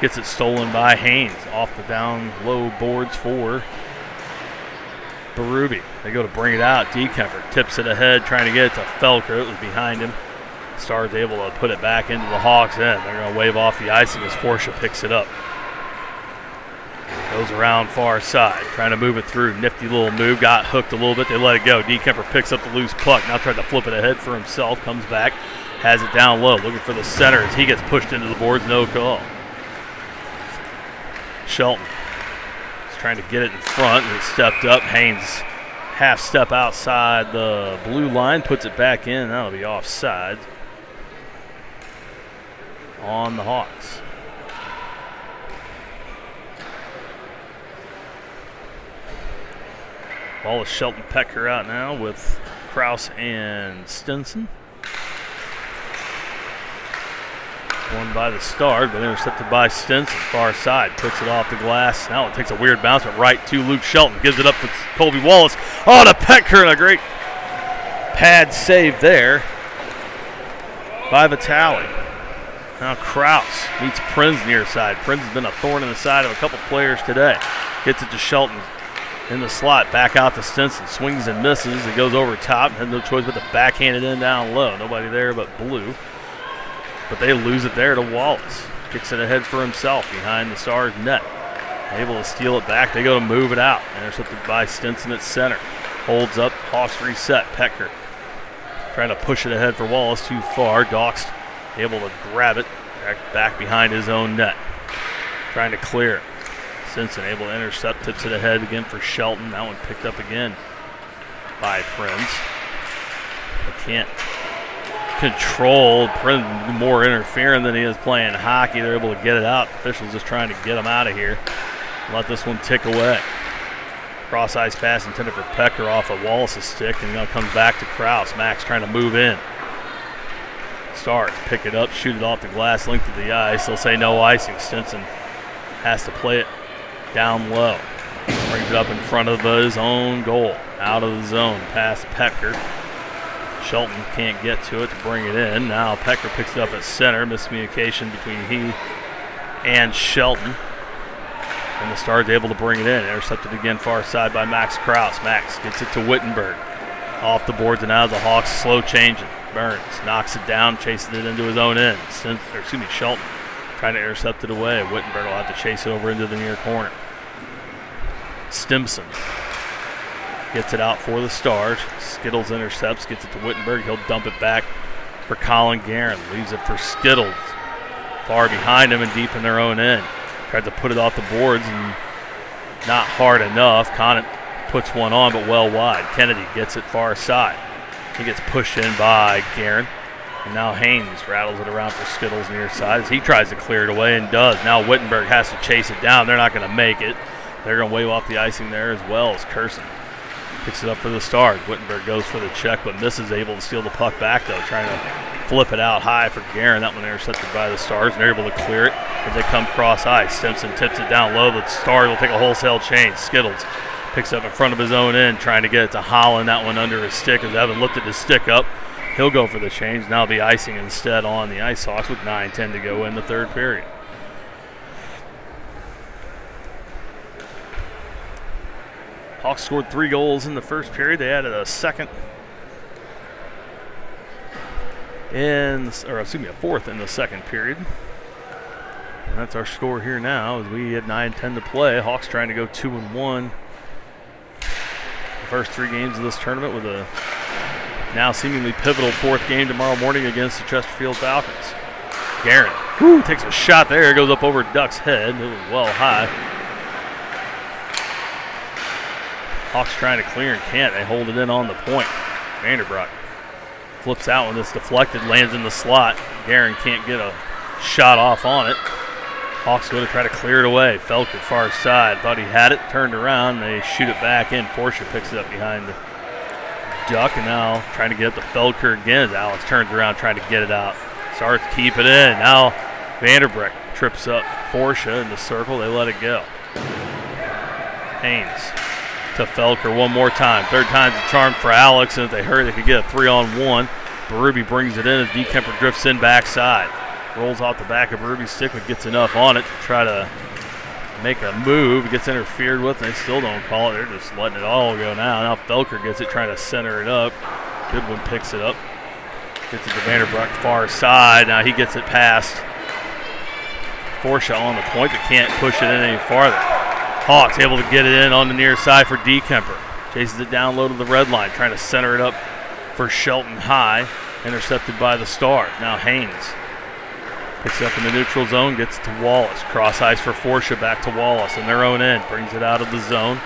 gets it stolen by Haynes off the down low boards for Berube. They go to bring it out. Dekemper tips it ahead, trying to get it to Felker. It was behind him. Stars able to put it back into the Hawks' end. They're going to wave off the icing as Forsha picks it up. Goes around far side, trying to move it through. Nifty little move, got hooked a little bit. They let it go. Dekemper picks up the loose puck. Now tries to flip it ahead for himself. Comes back, has it down low, looking for the center as he gets pushed into the boards. No call. Shelton is trying to get it in front, and it stepped up. Haynes half step outside the blue line, puts it back in. That'll be offside on the Hawks. Ball is Shelton Pecker out now with Kraus and Stinson. Won by the Stars, but intercepted by Stinson. Far side, puts it off the glass. Now it takes a weird bounce, but right to Luke Shelton. Gives it up to Colby Wallace. Oh, to Pecker, and a great pad save there by Vitale. Now Kraus meets Prinz near side. Prinz has been a thorn in the side of a couple players today. Gets it to Shelton in the slot, back out to Stinson. Swings and misses. It goes over top. Had no choice but to backhand it in down low. Nobody there but Blue. But they lose it there to Wallace. Kicks it ahead for himself behind the Stars net. Able to steal it back. They go to move it out. Intercepted by Stinson at center. Holds up. Hawks reset. Pecker trying to push it ahead for Wallace. Too far. Doxed able to grab it back behind his own net. Trying to clear it. Stinson able to intercept. Tips it ahead again for Shelton. That one picked up again by Prinz. They can't control. Prinz more interfering than he is playing hockey. They're able to get it out. Officials just trying to get him out of here. Let this one tick away. Cross ice pass intended for Pecker off of Wallace's stick, and now comes back to Kraus. Max trying to move in. Stars pick it up, shoot it off the glass, length of the ice. They'll say no icing. Stinson has to play it down low. Brings it up in front of his own goal. Out of the zone, past Pecker. Shelton can't get to it to bring it in. Now Pecker picks it up at center. Miscommunication between he and Shelton. And the Stars able to bring it in. Intercepted again far side by Max Kraus. Max gets it to Wittenberg. Off the boards and now the Hawks slow changing. Burns knocks it down, chases it into his own end. Shelton trying to intercept it away. Wittenberg will have to chase it over into the near corner. Stimson gets it out for the Stars. Skittles intercepts, gets it to Wittenberg. He'll dump it back for Colin Guerin. Leaves it for Skittles. far behind him and deep in their own end. Tried to put it off the boards and not hard enough. Conant puts one on, but well wide. Kennedy gets it far side. He gets pushed in by Guerin. And now Haynes rattles it around for Skittles near side as he tries to clear it away and does. Now Wittenberg has to chase it down. They're not going to make it. They're going to wave off the icing there as well as Curson picks it up for the Stars. Wittenberg goes for the check but misses, able to steal the puck back though, trying to flip it out high for Guerin. That one intercepted by the Stars, and they're able to clear it as they come cross ice. Stimson tips it down low. The Stars will take a wholesale change. Skittles picks up in front of his own end, trying to get it to Holland. That one under his stick as Evan lifted his stick up. He'll go for the change. Now it'll be icing instead on the Ice Hawks with 9:10 to go in the third period. Hawks scored 3 goals in the first period. They added a fourth in the second period. And that's our score here now as we had 9:10 to play. Hawks trying to go 2-1. The first 3 games of this tournament with a now seemingly pivotal 4th game tomorrow morning against the Chesterfield Falcons. Guerin takes a shot there. Goes up over Duck's head. It was well high. Hawks trying to clear and can't. They hold it in on the point. Vanderbroek flips out when it's deflected, lands in the slot. Guerin can't get a shot off on it. Hawks go to try to clear it away. Felker far side. Thought he had it. Turned around. They shoot it back in. Forsha picks it up behind the Duck, and now trying to get up to Felker again as Alex turns around trying to get it out. Starts to keep it in. Now Vanderbroek trips up Forsha in the circle. They let it go. Haynes to Felker one more time. Third time's a charm for Alex, and if they hurry, they could get a 3-on-1. Berube brings it in as Dekemper drifts in backside. Rolls off the back of Berube's stick, but gets enough on it to try to make a move. It gets interfered with, and they still don't call it. They're just letting it all go now. Now Felker gets it, trying to center it up. Goodwin picks it up. Gets it to Vanderbroek far side. Now he gets it past Forsha on the point, but can't push it in any farther. Hawks able to get it in on the near side for Dekemper. Chases it down low to the red line, trying to center it up for Shelton high. Intercepted by the Stars. Now Haynes picks it up in the neutral zone, gets it to Wallace. Cross ice for Forsha, back to Wallace in their own end. Brings it out of the zone.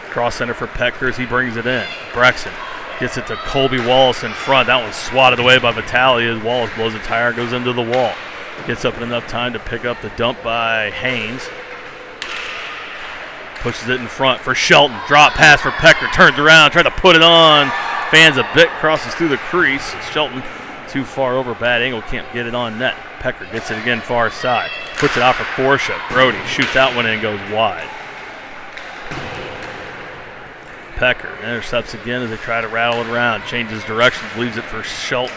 Cross center for Peckers, he brings it in. Brexton gets it to Colby Wallace in front. That one's swatted away by Vitale as Wallace blows a tire, goes into the wall. Gets up in enough time to pick up the dump by Haynes. Pushes it in front for Shelton. Drop pass for Pecker. Turns around, tried to put it on. Fans a bit, crosses through the crease. Shelton too far over, bad angle, can't get it on net. Pecker gets it again far side. Puts it out for Forsha. Brody shoots that one in and goes wide. Pecker intercepts again as they try to rattle it around. Changes directions, leaves it for Shelton.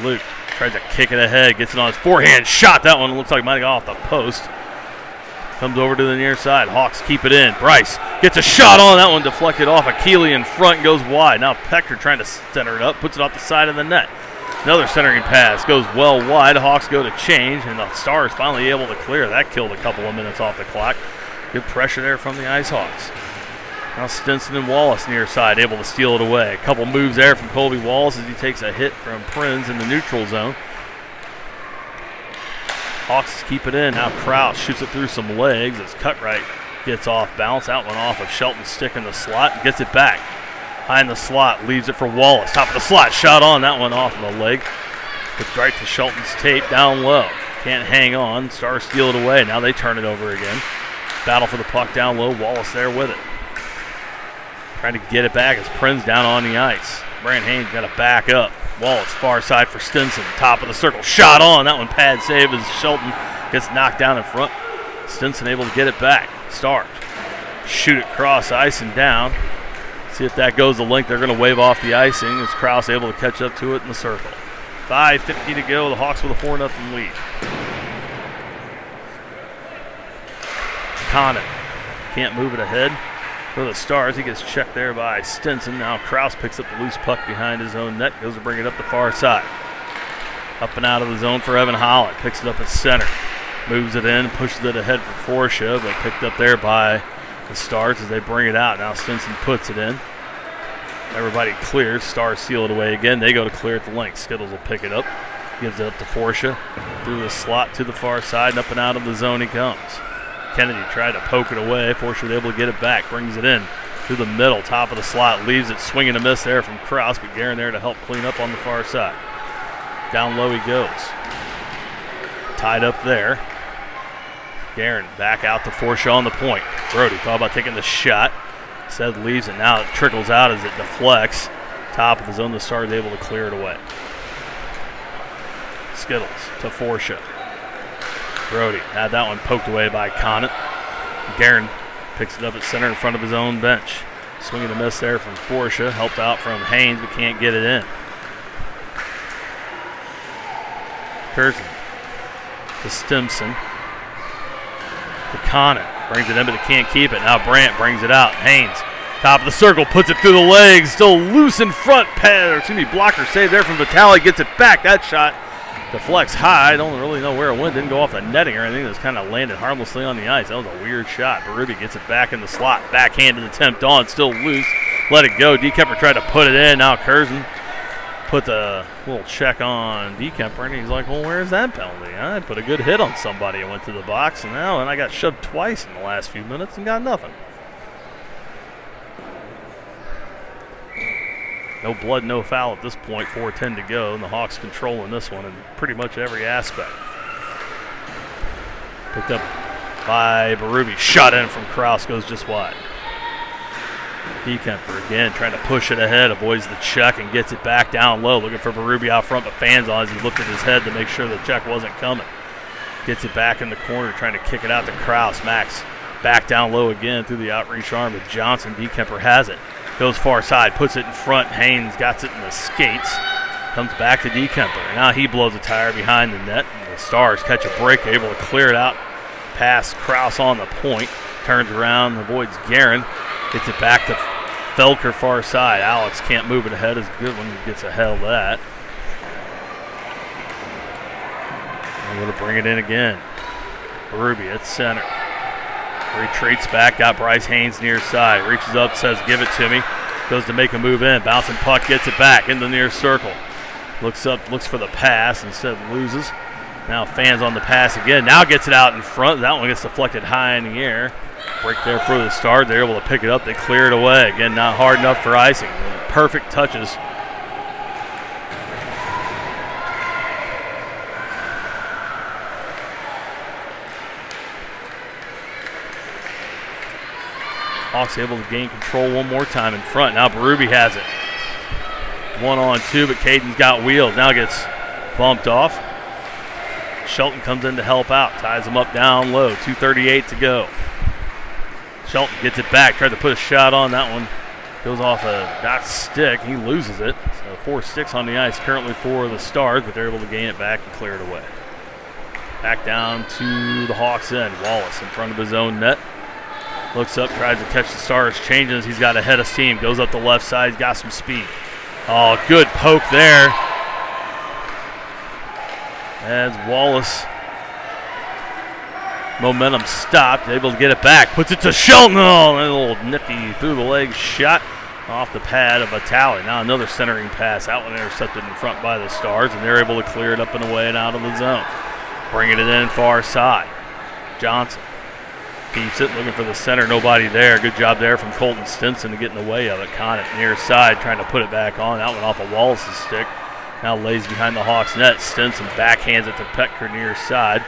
Luke tries to kick it ahead, gets it on his forehand shot. That one looks like it might have gone off the post. Comes over to the near side. Hawks keep it in. Bryce gets a shot on. That one deflected off of Keeley in front and goes wide. Now Pecker trying to center it up. Puts it off the side of the net. Another centering pass. Goes well wide. Hawks go to change, and the Stars finally able to clear. That killed a couple of minutes off the clock. Good pressure there from the Ice Hawks. Now Stinson and Wallace near side, able to steal it away. A couple moves there from Colby Wallace as he takes a hit from Prinz in the neutral zone. Hawks keep it in. Now Kraus shoots it through some legs as Cutright gets off balance. That one off of Shelton's stick in the slot. Gets it back. High in the slot. Leaves it for Wallace. Top of the slot. Shot on. That one off of the leg. Gets right to Shelton's tape down low. Can't hang on. Stars steal it away. Now they turn it over again. Battle for the puck down low. Wallace there with it. Trying to get it back as Prinz down on the ice. Brand Haynes got to back up. Wallace far side for Stinson. Top of the circle. Shot on. That one pad save as Shelton gets knocked down in front. Stinson able to get it back. Stars shoot it cross ice and down. See if that goes the length. They're going to wave off the icing as Kraus able to catch up to it in the circle. 5:50 to go. The Hawks with a 4-0 lead. Condon can't move it ahead. For the Stars, he gets checked there by Stinson. Now Kraus picks up the loose puck behind his own net, goes to bring it up the far side. Up and out of the zone for Evan Holland. Picks it up at center. Moves it in, pushes it ahead for Forsha, but picked up there by the Stars as they bring it out. Now Stinson puts it in. Everybody clears. Stars seal it away again. They go to clear at the length. Skittles will pick it up. Gives it up to Forsha. Through the slot to the far side, and up and out of the zone he comes. Kennedy tried to poke it away. Forsha was able to get it back. Brings it in through the middle, top of the slot. Leaves it swinging a miss there from Kraus, but Guerin there to help clean up on the far side. Down low he goes. Tied up there. Guerin back out to Forsha on the point. Brody thought about taking the shot. Instead leaves it. Now it trickles out as it deflects. Top of the zone, the Stars able to clear it away. Skittles to Forsha. Brody had that one poked away by Conant. Guerin picks it up at center in front of his own bench. Swinging a miss there from Forsha. Helped out from Haynes, but can't get it in. Curzon to Stimson. To Conant. Brings it in, but he can't keep it. Now Brandt brings it out. Haynes, top of the circle, puts it through the legs. Still loose in front. Blocker save there from Vitale. Gets it back. That shot deflects high. Don't really know where it went. Didn't go off the netting or anything. It was kind of landed harmlessly on the ice. That was a weird shot. Berube gets it back in the slot. Backhanded attempt on. Still loose. Let it go. DeKemper tried to put it in. Now Curzon put the little check on DeKemper, and he's like, well, where's that penalty? I put a good hit on somebody. I went to the box, and I got shoved twice in the last few minutes and got nothing. No blood, no foul at this point. 4:10 to go, and the Hawks controlling this one in pretty much every aspect. Picked up by Berube. Shot in from Kraus, goes just wide. DeKemper again trying to push it ahead, avoids the check and gets it back down low. Looking for Berube out front, but fans on as he lifted his head to make sure the check wasn't coming. Gets it back in the corner, trying to kick it out to Kraus. Max back down low again through the outreach arm of Johnson. DeKemper has it. Goes far side, puts it in front. Haynes got it in the skates. Comes back to DeKemper. Now he blows a tire behind the net. And the Stars catch a break, able to clear it out past Kraus on the point. Turns around, avoids Guerin. Gets it back to Felker far side. Alex can't move it ahead. Is good when he gets ahead of that. I'm going to bring it in again. Berube at center. Retreats back, got Bryce Haynes near side. Reaches up, says, give it to me. Goes to make a move in. Bouncing puck, gets it back in the near circle. Looks up, looks for the pass, instead loses. Now fans on the pass again. Now gets it out in front. That one gets deflected high in the air. Break there for the Stars. They're able to pick it up. They clear it away. Again, not hard enough for icing. Perfect touches. Hawks able to gain control one more time in front. Now Berube has it. 1-on-2, but Caden's got wheels. Now gets bumped off. Shelton comes in to help out. Ties him up down low. 2:38 to go. Shelton gets it back. Tried to put a shot on. That one goes off a dot stick. He loses it. So 4 sticks on the ice currently for the Stars, but they're able to gain it back and clear it away. Back down to the Hawks end. Wallace in front of his own net. Looks up, tries to catch the Stars. Changes. He's got a head of steam. Goes up the left side. He's got some speed. Oh, good poke there. As Wallace, momentum stopped, able to get it back. Puts it to Shelton. Oh, a little nifty through the leg shot off the pad of Vitale. Now another centering pass. That one intercepted in front by the Stars, and they're able to clear it up and away and out of the zone. Bringing it in far side. Johnson keeps it, looking for the center. Nobody there. Good job there from Colton Stinson to get in the way of it. Conant near side trying to put it back on. That one off of Wallace's stick. Now lays behind the Hawks net. Stinson backhands it to Petker near side.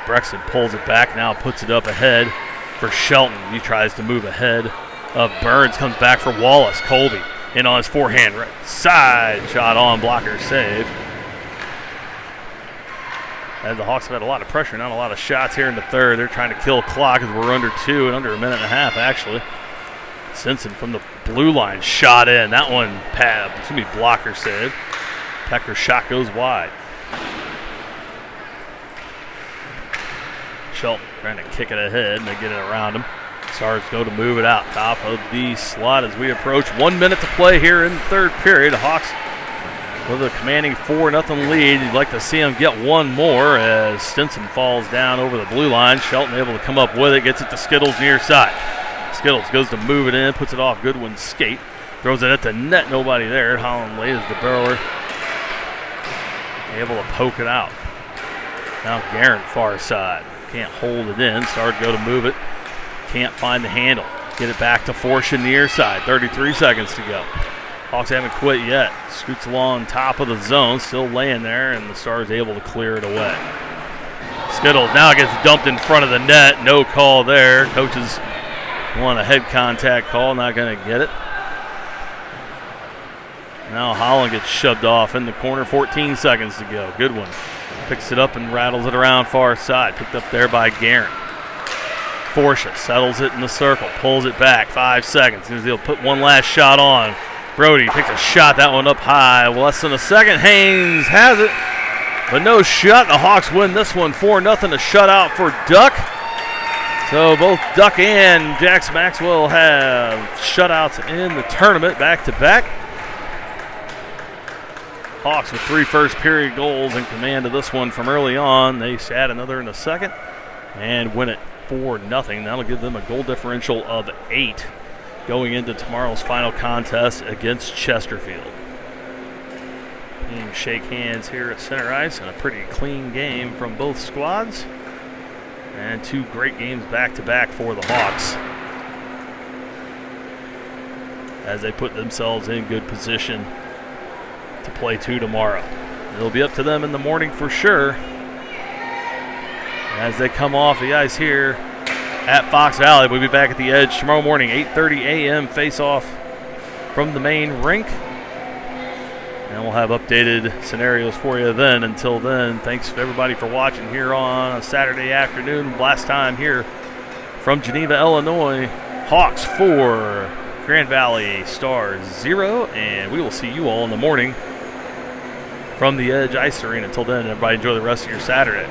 Brexton pulls it back, now puts it up ahead for Shelton. He tries to move ahead of Burns, comes back for Wallace. Colby in on his forehand, right side, shot on, blocker save. As the Hawks have had a lot of pressure, not a lot of shots here in the third. They're trying to kill clock as we're under 2 and under a minute and a half actually. Stinson from the blue line, shot in. That one, blocker save. Pecker's shot goes wide. Shelton trying to kick it ahead, and they get it around him. Stars go to move it out. Top of the slot as we approach 1 minute to play here in the third period. The Hawks with a commanding 4-0 lead. You'd like to see them get one more as Stinson falls down over the blue line. Shelton able to come up with it, gets it to Skittles near side. Skittles goes to move it in, puts it off Goodwin's skate. Throws it at the net, nobody there. Holland lays the barrel able to poke it out. Now Guerin far side. Can't hold it in. Stars go to move it. Can't find the handle. Get it back to Forsha near side. 33 seconds to go. Hawks haven't quit yet. Scoots along top of the zone. Still laying there, and the Stars able to clear it away. Skittles now gets dumped in front of the net. No call there. Coaches want a head contact call. Not going to get it. Now Holland gets shoved off in the corner. 14 seconds to go. Good one. Picks it up and rattles it around far side. Picked up there by Guerin. Forsha settles it in the circle. Pulls it back. 5 seconds. He'll put one last shot on. Brody takes a shot. That one up high. Less than a second. Haynes has it. But no shot. The Hawks win this one 4-0. A shutout for Duck. So both Duck and Jax Maxwell have shutouts in the tournament back-to-back. Hawks with 3 first-period goals in command of this one from early on. They add another in the second and win it 4-0. That'll give them a goal differential of 8 going into tomorrow's final contest against Chesterfield. Teams shake hands here at center ice, and a pretty clean game from both squads. And 2 great games back-to-back for the Hawks as they put themselves in good position to play 2 tomorrow. It'll be up to them in the morning for sure as they come off the ice here at Fox Valley. We'll be back at the Edge tomorrow morning, 8:30 a.m. face-off from the main rink. And we'll have updated scenarios for you then. Until then, thanks to everybody for watching here on a Saturday afternoon. Last time here from Geneva, Illinois. Hawks 4, Grand Valley Stars 0. And we will see you all in the morning from the Edge Ice Arena. Until then, everybody enjoy the rest of your Saturday.